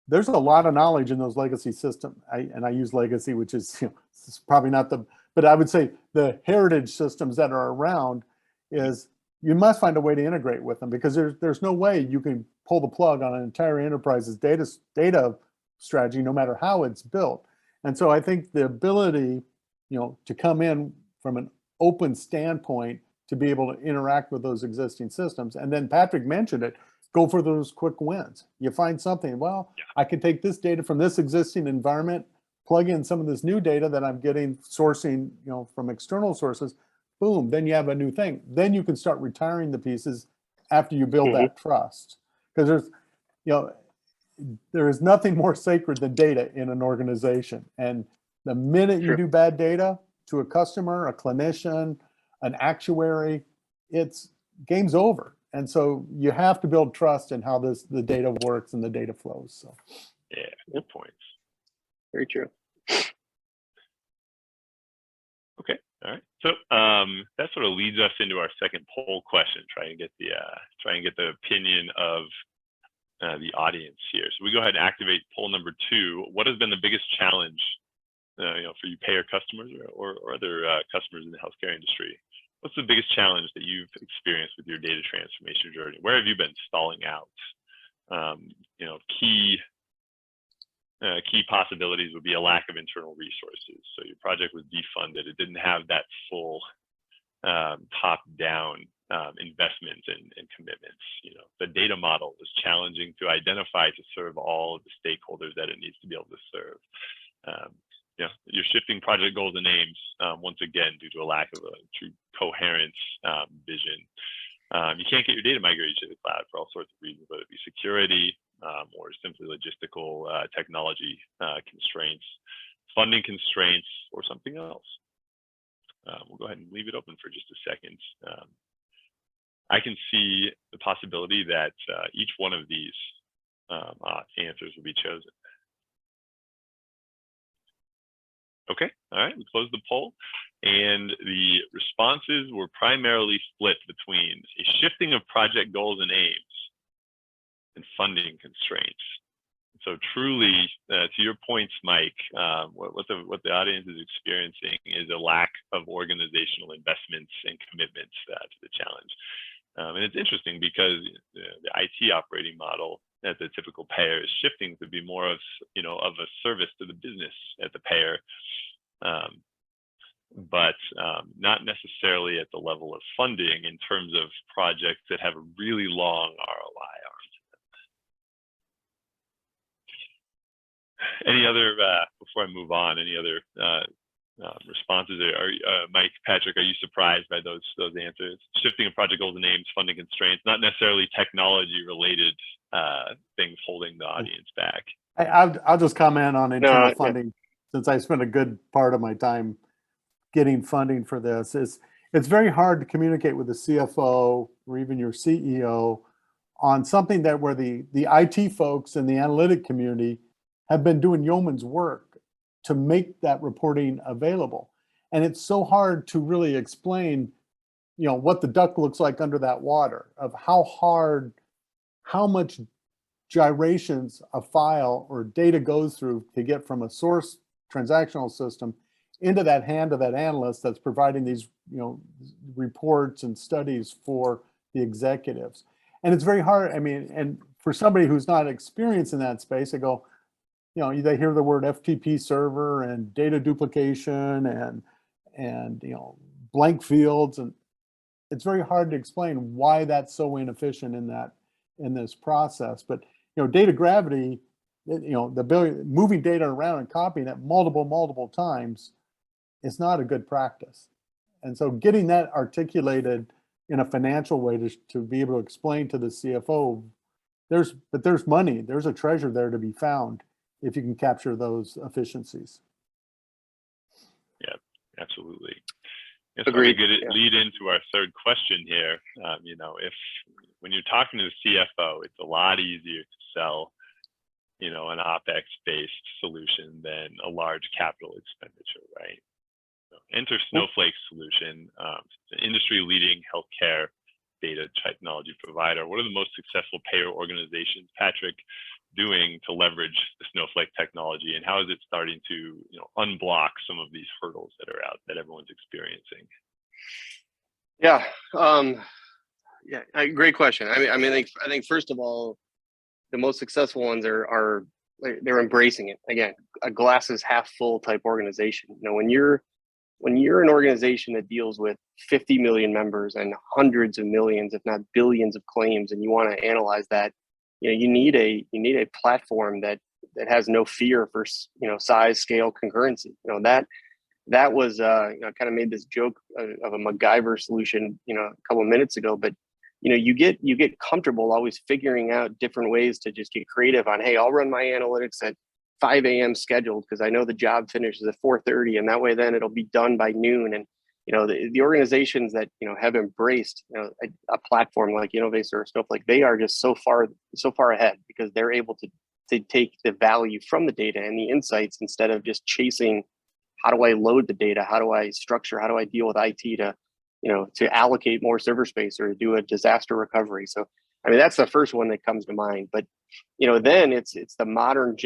there's a lot of knowledge in those legacy systems. And I use legacy, which is, it's probably not but I would say the heritage systems that are around is you must find a way to integrate with them, because there's no way you can pull the plug on an entire enterprise's data strategy, no matter how it's built. And so I think the ability, to come in from an open standpoint to be able to interact with those existing systems. And then Patrick mentioned it, go for those quick wins. You find something, well, I can take this data from this existing environment, plug in some of this new data that I'm getting sourcing, from external sources, boom, then you have a new thing. Then you can start retiring the pieces after you build that trust. Because there is nothing more sacred than data in an organization. And the minute you do bad data to a customer, a clinician, an actuary, it's game's over. And so you have to build trust in how the data works and the data flows. So yeah, good points. Very true. Okay, all right. So that sort of leads us into our second poll question. Try and get the opinion of the audience here. So we go ahead and activate poll number 2. What has been the biggest challenge, for you payer customers or other customers in the healthcare industry? What's the biggest challenge that you've experienced with your data transformation journey? Where have you been stalling out? Key possibilities would be a lack of internal resources. So your project was defunded. It didn't have that full top-down investments and commitments. The data model is challenging to identify to serve all of the stakeholders that it needs to be able to serve. You're shifting project goals and aims once again due to a lack of a true coherent vision. You can't get your data migrated to the cloud for all sorts of reasons, whether it be security or simply logistical technology constraints, funding constraints, or something else. We'll go ahead and leave it open for just a second. I can see the possibility that each one of these answers will be chosen. Okay, all right, we closed the poll, and the responses were primarily split between a shifting of project goals and aims and funding constraints. So truly, to your points, Mike, what the audience is experiencing is a lack of organizational investments and commitments to the challenge. And it's interesting because the IT operating model at the typical payer is shifting to be more of a service to the business at the payer, but not necessarily at the level of funding in terms of projects that have a really long ROI. Any other, before I move on, any other responses? Mike, Patrick, are you surprised by those answers? Shifting of project goals and aims, funding constraints, not necessarily technology related things holding the audience back. I'll just comment on internal funding, since I spent a good part of my time getting funding for this. It's very hard to communicate with the CFO or even your CEO on something that where the IT folks and the analytic community have been doing yeoman's work to make that reporting available. And it's so hard to really explain, what the duck looks like under that water, of how much gyrations a file or data goes through to get from a source transactional system into that hand of that analyst that's providing these, reports and studies for the executives. And it's very hard. And for somebody who's not experienced in that space, they go, they hear the word FTP server and data duplication and blank fields, and it's very hard to explain why that's so inefficient in this process. But data gravity, moving data around and copying it multiple times is not a good practice. And so getting that articulated in a financial way to be able to explain to the CFO, there's money, there's a treasure there to be found if you can capture those efficiencies. Yeah, absolutely. Agreed. It's probably a good lead into our third question here. If when you're talking to the CFO, it's a lot easier to sell, an OpEx-based solution than a large capital expenditure, right? So enter Snowflake's solution, an industry-leading healthcare data technology provider. What are the most successful payer organizations, Patrick, doing to leverage the Snowflake technology, and how is it starting to unblock some of these hurdles that are out that everyone's experiencing? Great question. I think first of all, the most successful ones are they're embracing it. Again, a glass is half full type organization. You know, when you're an organization that deals with 50 million members and hundreds of millions, if not billions of claims, and you want to analyze that, you know, you need a platform that has no fear for, you know, size, scale, concurrency. You know, that was, you know, I kind of made this joke of a MacGyver solution, you know, a couple of minutes ago, but you know, you get comfortable always figuring out different ways to just get creative on, hey, I'll run my analytics at 5 a.m. scheduled because I know the job finishes at 4:30, and that way then it'll be done by noon. And you know, the organizations that, you know, have embraced, you know, a platform like Innovaccer or Snowflake, they are just so far ahead because they're able to take the value from the data and the insights instead of just chasing, how do I load the data, how do I structure, how do I deal with IT to, you know, to allocate more server space or do a disaster recovery. So I mean, that's the first one that comes to mind. But you know, then it's the modern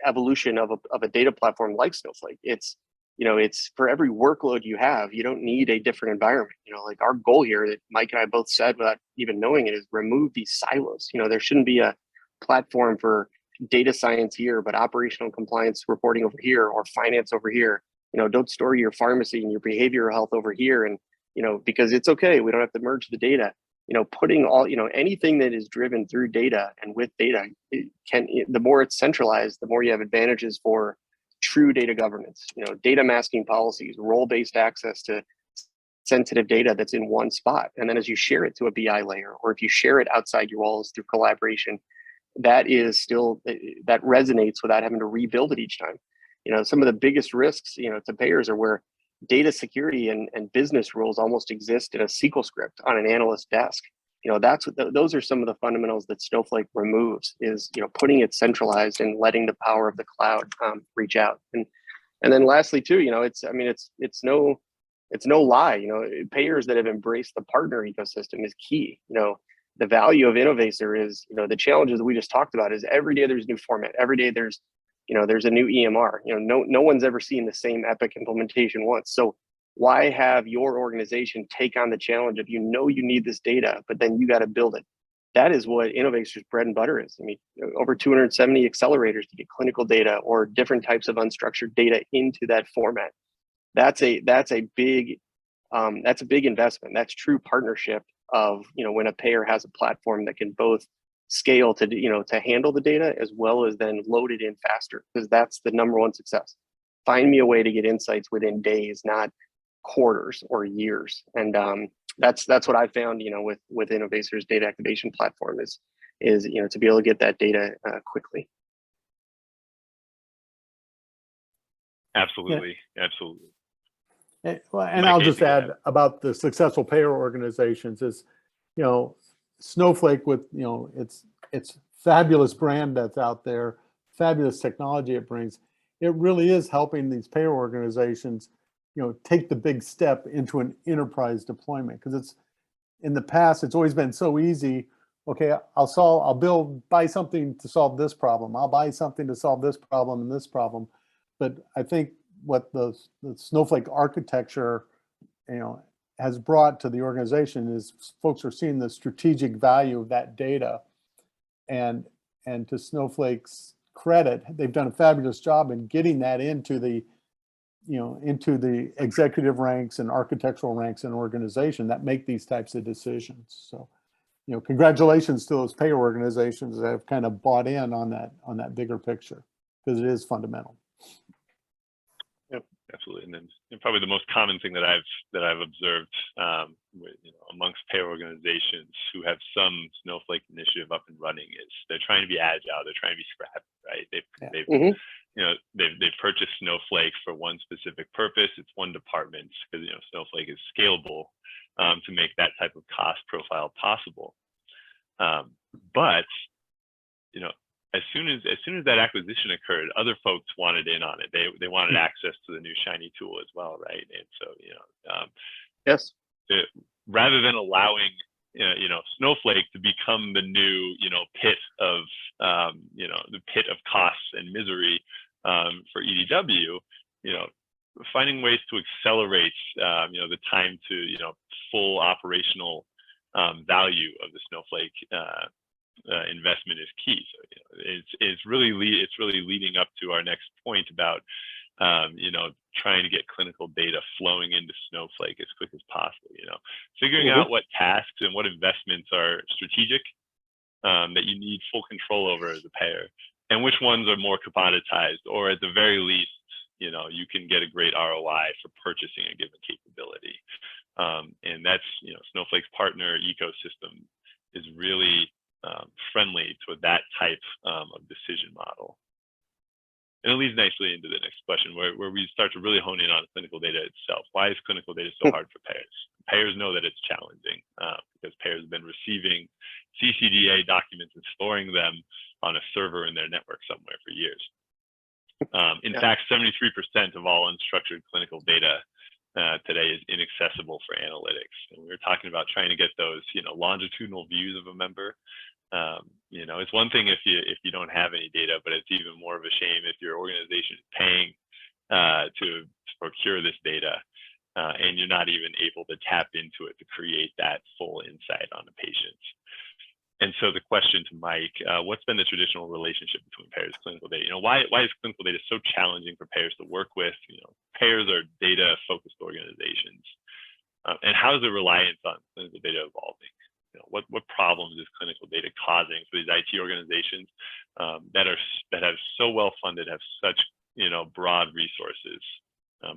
evolution of a data platform like Snowflake. It's, you know, it's for every workload you have, you don't need a different environment. You know, like our goal here that Mike and I both said without even knowing it is remove these silos. You know, there shouldn't be a platform for data science here, but operational compliance reporting over here or finance over here. You know, don't store your pharmacy and your behavioral health over here. And, you know, because it's okay, we don't have to merge the data. You know, putting all, you know, anything that is driven through data and with data, the more it's centralized, the more you have advantages for true data governance. You know, data masking policies, role-based access to sensitive data that's in one spot. And then as you share it to a BI layer, or if you share it outside your walls through collaboration, that is still, that resonates without having to rebuild it each time. You know, some of the biggest risks, you know, to payers are where data security and business rules almost exist in a SQL script on an analyst desk. You know, that's what those are some of the fundamentals that Snowflake removes, is, you know, putting it centralized and letting the power of the cloud reach out. And then lastly too, you know, it's no lie, you know, payers that have embraced the partner ecosystem is key. You know, the value of Innovaccer is, you know, the challenges that we just talked about is every day there's new format, every day there's a new EMR. You know, no one's ever seen the same Epic implementation once. So why have your organization take on the challenge of, you know, you need this data, but then you got to build it? That is what Innovaccer's bread and butter is. I mean, over 270 accelerators to get clinical data or different types of unstructured data into that format. That's a big investment. That's true partnership of, you know, when a payer has a platform that can both scale to, you know, to handle the data as well as then load it in faster, because that's the number one success. Find me a way to get insights within days, not quarters or years. And that's what I found, you know, with Innovaccer's data activation platform is, you know, to be able to get that data quickly. Absolutely. Yeah. Absolutely. And I'll just add about the successful payer organizations is, you know, Snowflake with, you know, it's fabulous brand that's out there, fabulous technology it brings. It really is helping these payer organizations, you know, take the big step into an enterprise deployment, because it's, in the past, it's always been so easy. Okay, I'll buy something to solve this problem. I'll buy something to solve this problem and this problem. But I think what the Snowflake architecture, you know, has brought to the organization is folks are seeing the strategic value of that data, and to Snowflake's credit, they've done a fabulous job in getting that into the, you know, into the executive ranks and architectural ranks in organization that make these types of decisions. So, you know, congratulations to those payer organizations that have kind of bought in on that bigger picture, because it is fundamental. Absolutely, and then probably the most common thing that I've observed, you know, amongst payer organizations who have some Snowflake initiative up and running is they're trying to be agile, they're trying to be scrappy, right? They've you know, they've purchased Snowflake for one specific purpose. It's one department, because, you know, Snowflake is scalable to make that type of cost profile possible. But you know, as soon as that acquisition occurred, other folks wanted in on it. They wanted access to the new shiny tool as well, right? And so, you know, yes, rather than allowing you know, Snowflake to become the new, you know, pit of you know, the pit of costs and misery for EDW, you know, finding ways to accelerate you know, the time to, you know, full operational value of the Snowflake investment is key. So it's really leading up to our next point about trying to get clinical data flowing into Snowflake as quick as possible. Figuring out what tasks and what investments are strategic that you need full control over as a payer, and which ones are more commoditized, or at the very least, you can get a great ROI for purchasing a given capability. And that's, Snowflake's partner ecosystem is really friendly to that type of decision model. And it leads nicely into the next question, where we start to really hone in on clinical data itself. Why is clinical data so hard for payers? Payers know that it's challenging because payers have been receiving CCDA documents and storing them on a server in their network somewhere for years. In fact, 73% of all unstructured clinical data today is inaccessible for analytics. And we were talking about trying to get those, longitudinal views of a member. It's one thing if you don't have any data, but it's even more of a shame if your organization is paying to procure this data and you're not even able to tap into it to create that full insight on the patient. And so the question to Mike, what's been the traditional relationship between payers and clinical data? Why is clinical data so challenging for payers to work with? Payers are data-focused organizations. And how is the reliance on clinical data evolving? What problems is clinical data causing for these IT organizations that have so well funded, have such broad resources,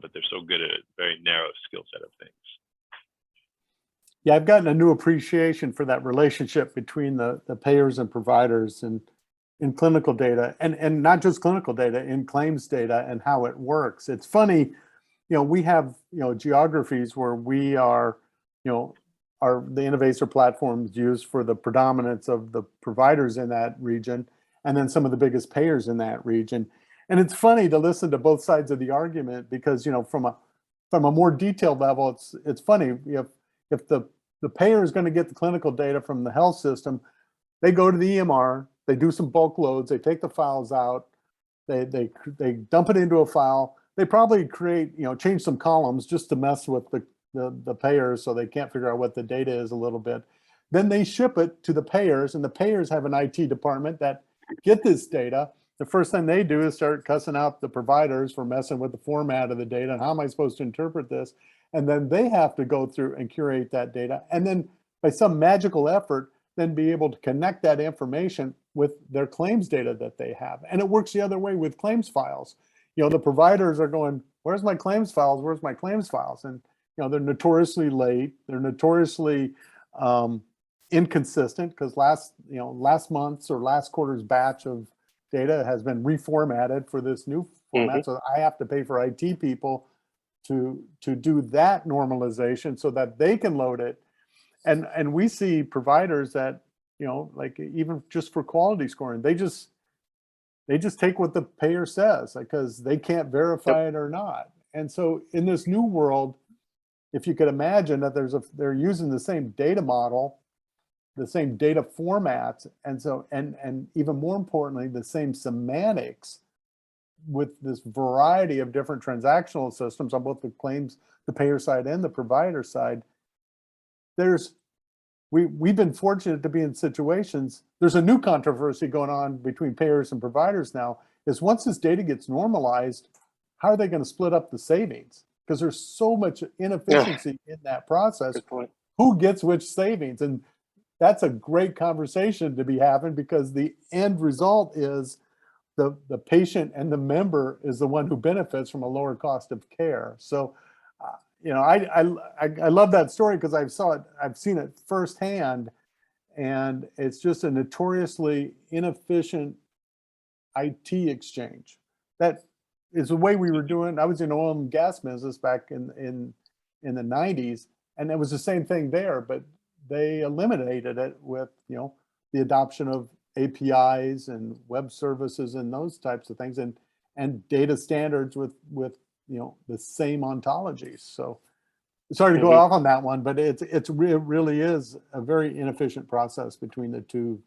but they're so good at a very narrow skill set of things? Yeah, I've gotten a new appreciation for that relationship between the payers and providers and in clinical data, and not just clinical data, in claims data and how it works. It's funny, we have geographies where we are, the Innovaccer platforms used for the predominance of the providers in that region, and then some of the biggest payers in that region. And it's funny to listen to both sides of the argument because, from a more detailed level, it's funny, if the payer is going to get the clinical data from the health system, they go to the EMR, they do some bulk loads, they take the files out, they dump it into a file. They probably change some columns just to mess with the payers so they can't figure out what the data is a little bit. Then they ship it to the payers, and the payers have an IT department that get this data. The first thing they do is start cussing out the providers for messing with the format of the data and how am I supposed to interpret this? And then they have to go through and curate that data. And then by some magical effort, then be able to connect that information with their claims data that they have. And it works the other way with claims files. The providers are going, where's my claims files? Where's my claims files? And they're notoriously late. They're notoriously inconsistent because last month's or last quarter's batch of data has been reformatted for this new format. So I have to pay for IT people to do that normalization so that they can load it. And we see providers that, like even just for quality scoring, they just take what the payer says because they can't verify it or not. And so in this new world, if you could imagine that they're using the same data model, the same data formats, and even more importantly, the same semantics with this variety of different transactional systems on both the claims, the payer side and the provider side. We've been fortunate to be in situations. There's a new controversy going on between payers and providers now, is once this data gets normalized, how are they going to split up the savings? Because there's so much inefficiency in that process. Who gets which savings? And that's a great conversation to be having because the end result is the patient and the member is the one who benefits from a lower cost of care. So, I love that story because I've seen it firsthand, and it's just a notoriously inefficient IT exchange. That is the way we were doing. I was in oil and gas business back in the 90s, and it was the same thing there, but they eliminated it with the adoption of APIs and web services and those types of things, and data standards with the same ontologies. So sorry to go off on that one, but it really is a very inefficient process between the two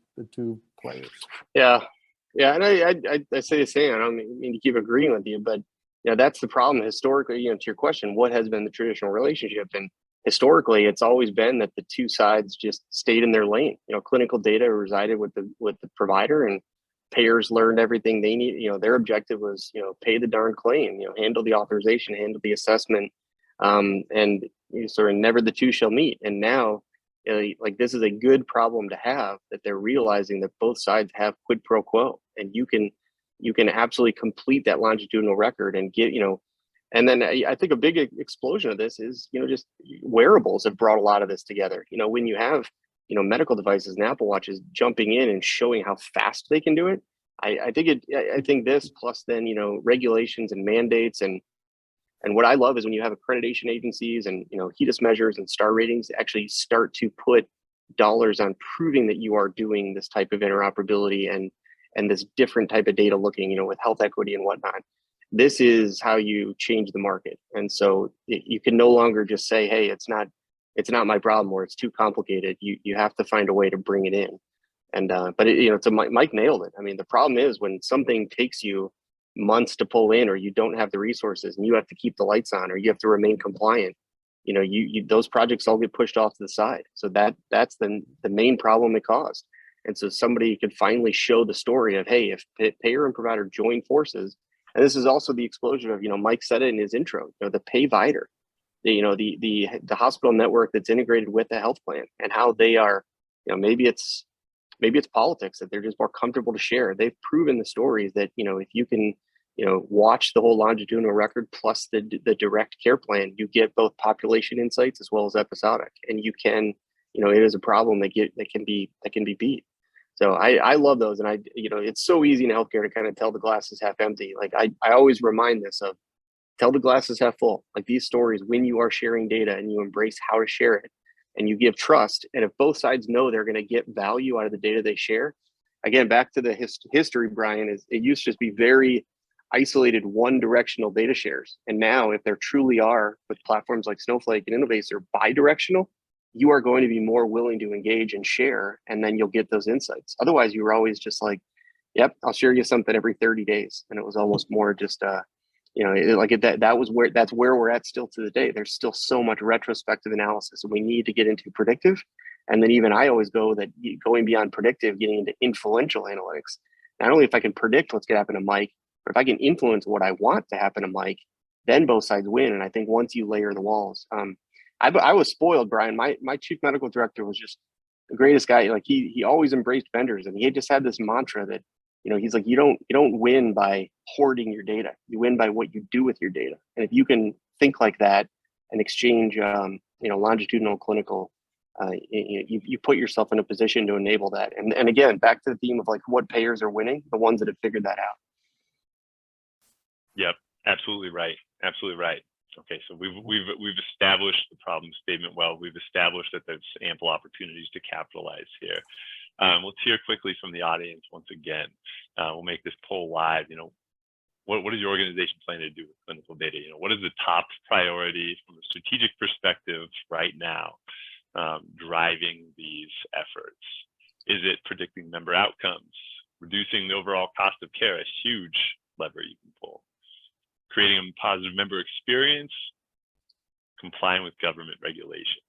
players. Yeah, and I say the same. I don't mean to keep agreeing with you, but that's the problem historically. To your question, what has been the traditional relationship? And historically, it's always been that the two sides just stayed in their lane. Clinical data resided with the provider, and payers learned everything they need. Their objective was, pay the darn claim, handle the authorization, handle the assessment, and sort of never the two shall meet. And now, like, this is a good problem to have, that they're realizing that both sides have quid pro quo, and you can absolutely complete that longitudinal record and get, and then I think a big explosion of this is, just wearables have brought a lot of this together. When you have, medical devices and Apple Watches jumping in and showing how fast they can do it, I think this plus then, regulations and mandates, and what I love is when you have accreditation agencies and, HEDIS measures and star ratings actually start to put dollars on proving that you are doing this type of interoperability and this different type of data looking, with health equity and whatnot. This is how you change the market. And so you can no longer just say, hey, it's not my problem, or it's too complicated. You have to find a way to bring it in. And but Mike nailed it. I mean, the problem is when something takes you months to pull in, or you don't have the resources and you have to keep the lights on, or you have to remain compliant, those projects all get pushed off to the side. So that's the main problem it caused. And so somebody could finally show the story of, hey, if payer and provider join forces, and this is also the explosion of, Mike said it in his intro, the payvider, the hospital network that's integrated with the health plan, and how they are, maybe it's politics that they're just more comfortable to share. They've proven the stories that, if you can, watch the whole longitudinal record plus the direct care plan, you get both population insights as well as episodic, and you can, it is a problem that can be beat. So I love those. And it's so easy in healthcare to kind of tell the glass is half empty. Like I always remind this of, tell the glass is half full. Like these stories, when you are sharing data and you embrace how to share it and you give trust, and if both sides know they're going to get value out of the data they share, again, back to the history, Brian, is it used to just be very isolated one directional data shares. And now if there truly are, with platforms like Snowflake and Innovaccer, bi-directional, you are going to be more willing to engage and share, and then you'll get those insights. Otherwise, you were always just like, yep, I'll share you something every 30 days. And it was almost more just, that's where we're at still to the day. There's still so much retrospective analysis, and we need to get into predictive. And then even I always go that going beyond predictive, getting into influential analytics. Not only if I can predict what's going to happen to Mike, but if I can influence what I want to happen to Mike, then both sides win. And I think once you layer the walls, I was spoiled, Brian. My chief medical director was just the greatest guy. Like he always embraced vendors, and he just had this mantra that, he's like, you don't win by hoarding your data. You win by what you do with your data. And if you can think like that and exchange, longitudinal clinical, you put yourself in a position to enable that. And again, back to the theme of like what payers are winning, the ones that have figured that out. Yep, absolutely right. Absolutely right. Okay, so we've established the problem statement well. We've established that there's ample opportunities to capitalize here. Let's hear quickly from the audience once again. We'll make this poll live. What is your organization planning to do with clinical data? What is the top priority from a strategic perspective right now, driving these efforts? Is it predicting member outcomes, reducing the overall cost of care, a huge lever you can pull, creating a positive member experience, complying with government regulations?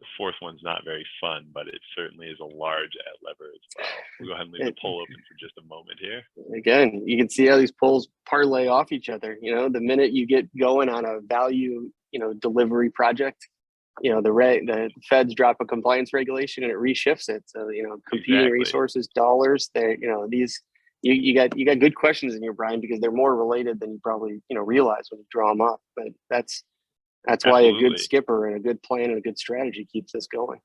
The fourth one's not very fun, but it certainly is a large lever as well. We'll go ahead and leave the poll open for just a moment here. Again, you can see how these polls parlay off each other. The minute you get going on a value, delivery project, the feds drop a compliance regulation and it reshifts it. So, competing resources, dollars, you got good questions in here, Brian, because they're more related than you probably, realize when you draw them up. But that's why a good skipper and a good plan and a good strategy keeps this going.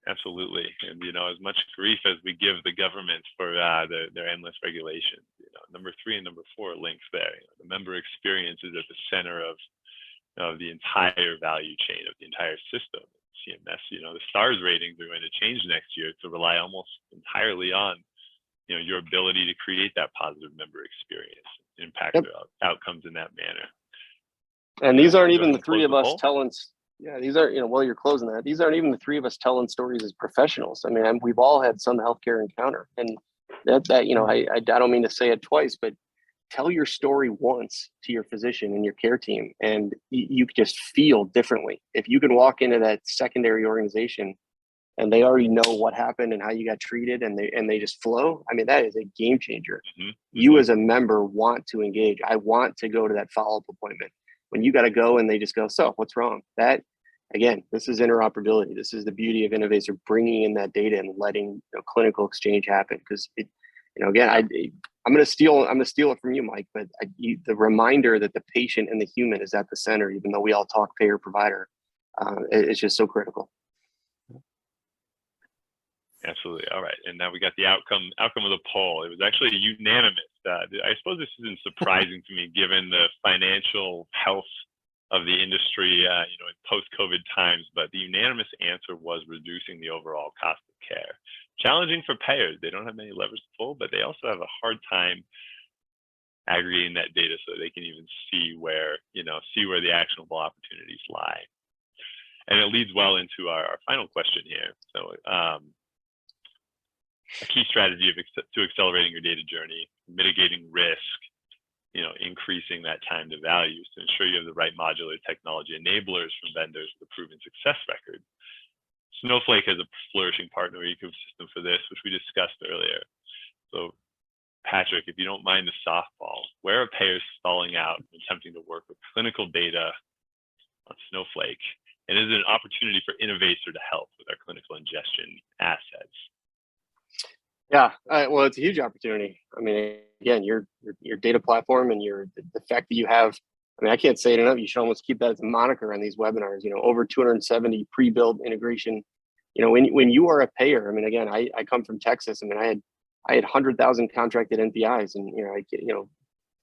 Absolutely. And, as much grief as we give the government for their endless regulations, number 3 and number 4 links there. The member experience is at the center of the entire value chain of the entire system. CMS, the STARS ratings are going to change next year to rely almost entirely on, your ability to create that positive member experience, impact their outcomes in that manner. And these aren't even the three of us telling. Yeah, these are, while you're closing that, these aren't even the three of us telling stories as professionals. I mean, we've all had some healthcare encounter, and that I don't mean to say it twice, but tell your story once to your physician and your care team, and you just feel differently. If you can walk into that secondary organization and they already know what happened and how you got treated, and they just flow, I mean, that is a game changer. You as a member want to engage. I want to go to that follow-up appointment. When you got to go and they just go, so what's wrong? That, again, this is interoperability. This is the beauty of Innovaccer, bringing in that data and letting clinical exchange happen. Because it, again, I'm going to steal it from you, Mike. But the reminder that the patient and the human is at the center, even though we all talk payer provider, it's just so critical. Absolutely. All right. And now we got the outcome of the poll. It was actually unanimous. I suppose this isn't surprising to me, given the financial health of the industry, in post-COVID times, but the unanimous answer was reducing the overall cost of care. Challenging for payers. They don't have many levers to pull, but they also have a hard time aggregating that data so they can even see where the actionable opportunities lie. And it leads well into our final question here. So, a key strategy to accelerating your data journey, mitigating risk, increasing that time to value to ensure you have the right modular technology enablers from vendors with a proven success record. Snowflake has a flourishing partner ecosystem for this, which we discussed earlier. So, Patrick, if you don't mind the softball, where are payers stalling out and attempting to work with clinical data on Snowflake? And is it an opportunity for Innovaccer to help with our clinical ingestion assets? Yeah, well, it's a huge opportunity. I mean, again, your data platform and the fact that you have, I mean, I can't say it enough. You should almost keep that as a moniker on these webinars. Over 270 pre-built integration. When you are a payer, I mean, again, I come from Texas. I mean, I had 100,000 contracted NPIs, and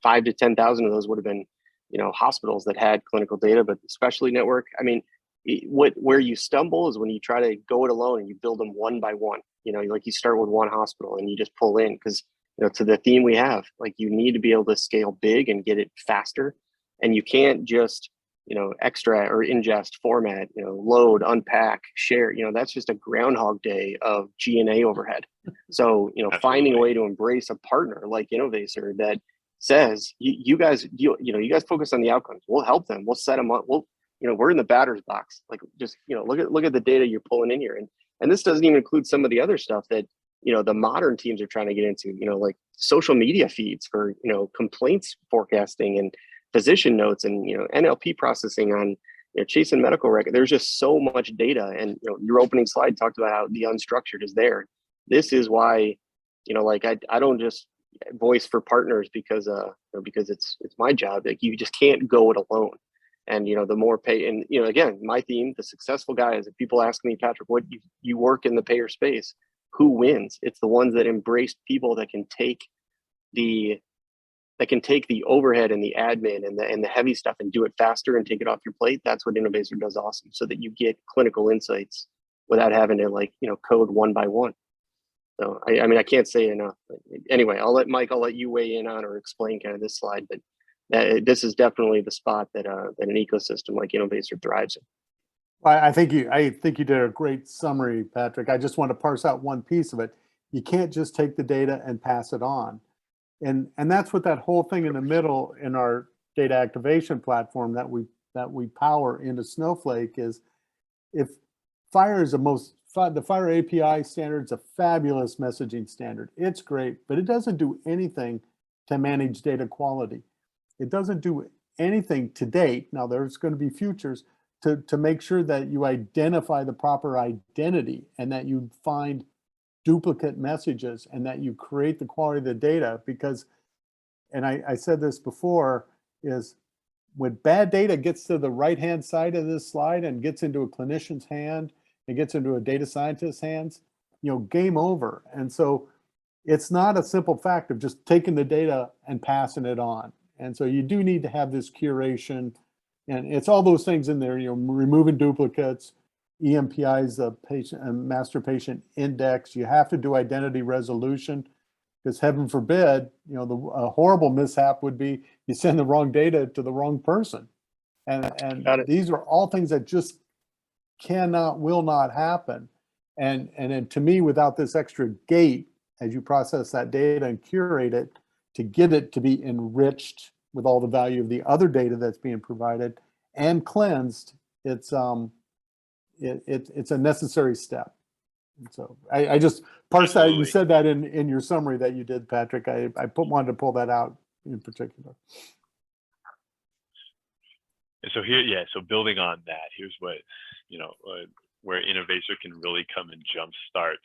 5 to 10,000 of those would have been hospitals that had clinical data, but the specialty network. I mean, where you stumble is when you try to go it alone and you build them one by one. You start with one hospital and you just pull in, because to the theme we have, you need to be able to scale big and get it faster, and you can't just extract or ingest, format, load, unpack, share. That's just a groundhog day of G&A overhead. So finding a way to embrace a partner like Innovaccer that says you guys focus on the outcomes. We'll help them. We'll set them up. We're in the batter's box. Look at the data you're pulling in here, and this doesn't even include some of the other stuff that the modern teams are trying to get into. Like social media feeds for complaints forecasting and physician notes and NLP processing on chasing medical record. There's just so much data, and your opening slide talked about how the unstructured is there. This is why I don't just voice for partners because it's my job. You just can't go it alone. And the more pay, and again, my theme, the successful guys. If people ask me, Patrick, what you work in the payer space, who wins? It's the ones that embrace people that can take the overhead and the admin and the heavy stuff and do it faster and take it off your plate. That's what Innovaccer does awesome, so that you get clinical insights without having to code one by one. So I mean, I can't say enough. Anyway, I'll let you weigh in on or explain kind of this slide, but this is definitely the spot that an ecosystem like Innovaccer thrives in. I think you did a great summary, Patrick. I just want to parse out one piece of it. You can't just take the data and pass it on. And that's what that whole thing in the middle in our data activation platform that we power into Snowflake is, if FHIR is the FHIR API standard is a fabulous messaging standard. It's great, but it doesn't do anything to manage data quality. It doesn't do anything to date. Now there's going to be futures to make sure that you identify the proper identity and that you find duplicate messages and that you create the quality of the data. Because, and I said this before, is when bad data gets to the right-hand side of this slide and gets into a clinician's hand and gets into a data scientist's hands, game over. And so it's not a simple fact of just taking the data and passing it on. And so you do need to have this curation, and it's all those things in there, removing duplicates, EMPI's the patient and master patient index. You have to do identity resolution, because heaven forbid, a horrible mishap would be you send the wrong data to the wrong person. And these are all things that just will not happen. And then to me, without this extra gate, as you process that data and curate it, to get it to be enriched with all the value of the other data that's being provided and cleansed, it's a necessary step. And so I just parsed that. You said that in your summary that you did, Patrick. I wanted to pull that out in particular. And so here, yeah, so building on that, here's what, where Innovaccer can really come and jumpstart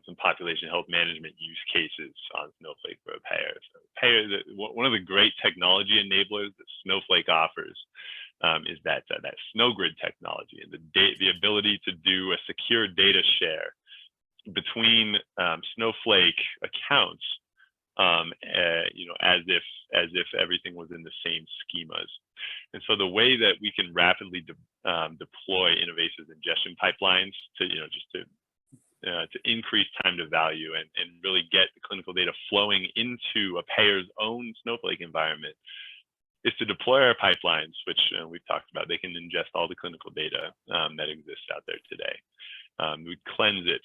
some population health management use cases on Snowflake for a payer. So one of the great technology enablers that Snowflake offers is that SnowGrid technology and the ability to do a secure data share between Snowflake accounts, as if everything was in the same schemas. And so the way that we can rapidly deploy Innovaccer's ingestion pipelines to increase time to value and really get the clinical data flowing into a payer's own Snowflake environment is to deploy our pipelines, which we've talked about. They can ingest all the clinical data that exists out there today. We cleanse it,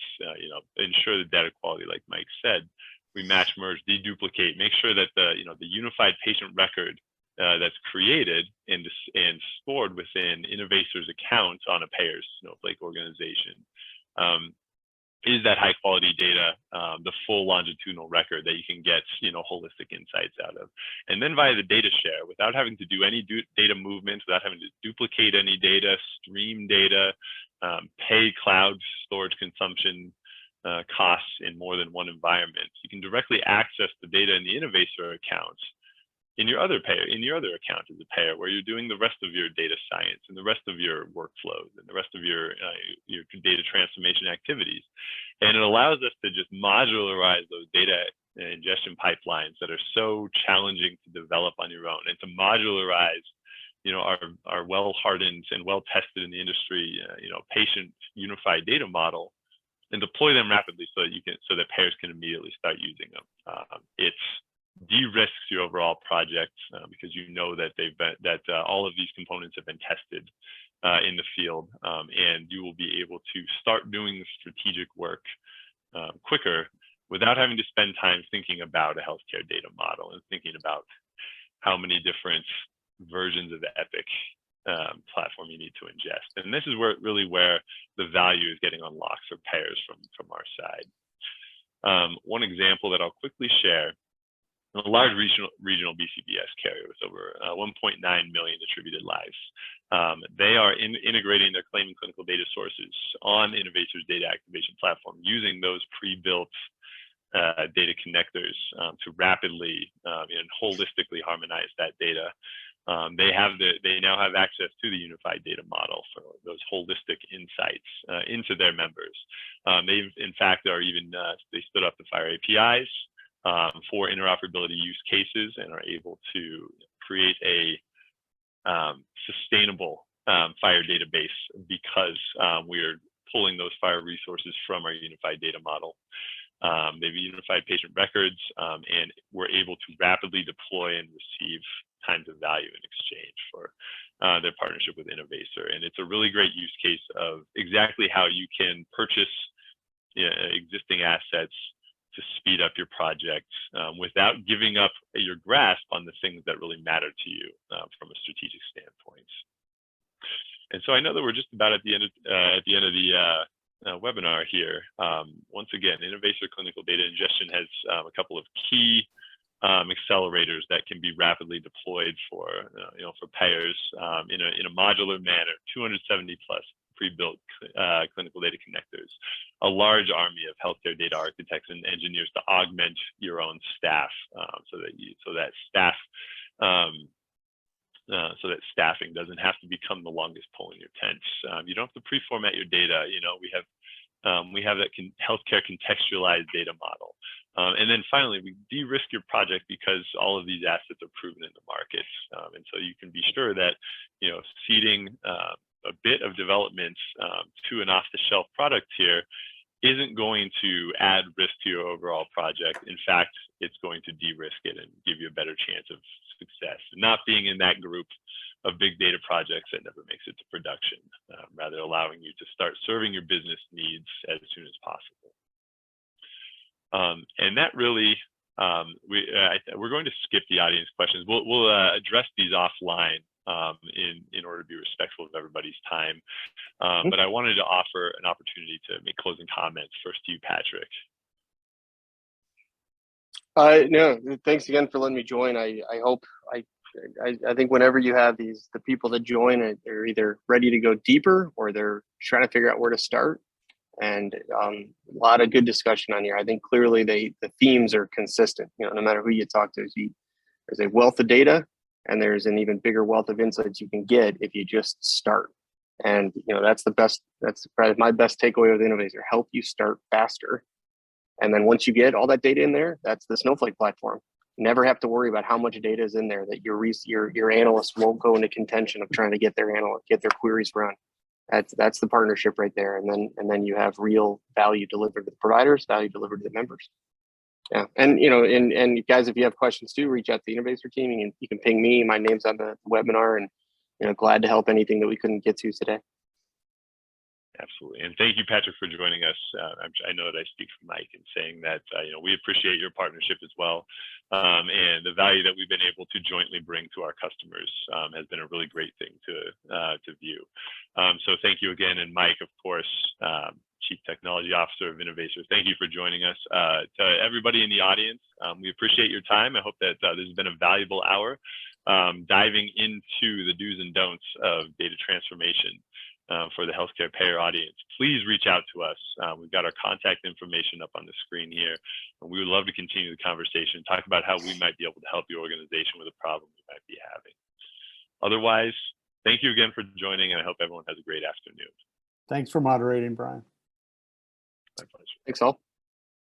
ensure the data quality, like Mike said. We match, merge, deduplicate, make sure that the unified patient record that's created and stored within Innovaccer's account on a payer's Snowflake organization is that high quality data, the full longitudinal record that you can get, holistic insights out of. And then via the data share, without having to do any data movement, without having to duplicate any data, stream data, pay cloud storage consumption costs in more than one environment, you can directly access the data in the Innovaccer account in your other account as a payer, where you're doing the rest of your data science and the rest of your workflows and the rest of your data transformation activities. And it allows us to just modularize those data ingestion pipelines that are so challenging to develop on your own, and to modularize, our well-hardened and well-tested in the industry, patient unified data model, and deploy them rapidly so that payers can immediately start using them. It's de-risks your overall project because that all of these components have been tested in the field, and you will be able to start doing the strategic work quicker without having to spend time thinking about a healthcare data model and thinking about how many different versions of the Epic platform you need to ingest. And this is where the value is getting unlocked for payers from our side. One example that I'll quickly share: a large regional BCBS carrier with over 1.9 million distributed lives. They are integrating their claim and clinical data sources on Innovaccer's data activation platform using those pre-built data connectors to rapidly and holistically harmonize that data. They now have access to the unified data model for those holistic insights into their members. They've, in fact, they stood up the FHIR APIs for interoperability use cases and are able to create a sustainable FHIR database because we're pulling those FHIR resources from our unified data model. They've unified patient records, and we're able to rapidly deploy and receive times of value in exchange for their partnership with Innovaccer. And it's a really great use case of exactly how you can purchase existing assets to speed up your project without giving up your grasp on the things that really matter to you from a strategic standpoint. And so I know that we're just about at the end of the webinar here. Once again, Innovaccer Clinical Data Ingestion has a couple of key accelerators that can be rapidly deployed for payers in a modular manner. 270 plus pre-built clinical data connectors, a large army of healthcare data architects and engineers to augment your own staff, so that staffing doesn't have to become the longest pole in your tent. You don't have to pre-format your data. We have that healthcare contextualized data model. And then finally, we de-risk your project because all of these assets are proven in the market. And so you can be sure that, seeding a bit of development to an off-the-shelf product here isn't going to add risk to your overall project. In fact, it's going to de-risk it and give you a better chance of success. Not being in that group of big data projects that never makes it to production, rather allowing you to start serving your business needs as soon as possible. And that really We're going to skip the audience questions. We'll address these offline in order to be respectful of everybody's time. But I wanted to offer an opportunity to make closing comments. First to you, Patrick. No, thanks again for letting me join. I hope I think whenever you have the people that join, they're either ready to go deeper or they're trying to figure out where to start. And a lot of good discussion on here. I think clearly the themes are consistent. You know, no matter who you talk to, there's a wealth of data, and there's an even bigger wealth of insights you can get if you just start. And you know, that's probably my best takeaway with Innovaccer: help you start faster. And then once you get all that data in there, that's the Snowflake platform. You never have to worry about how much data is in there that your analysts won't go into contention of trying to get their queries run. That's the partnership right there. And then you have real value delivered to the providers, value delivered to the members. Yeah. And you know, and guys, if you have questions too, reach out to the Innovaccer team. You can ping me. My name's on the webinar, and you know, glad to help anything that we couldn't get to today. Absolutely. And thank you, Patrick, for joining us. I know that I speak for Mike in saying that, you know, we appreciate your partnership as well. And the value that we've been able to jointly bring to our customers has been a really great thing to view. So thank you again. And Mike, of course, Chief Technology Officer of Innovaccer, thank you for joining us. To everybody in the audience, we appreciate your time. I hope that this has been a valuable hour diving into the do's and don'ts of data transformation. For the healthcare payer audience, please reach out to us. We've got our contact information up on the screen here, and we would love to continue the conversation, talk about how we might be able to help your organization with a problem you might be having. Otherwise, thank you again for joining, and I hope everyone has a great afternoon. Thanks for moderating, Brian. My pleasure. Thanks all.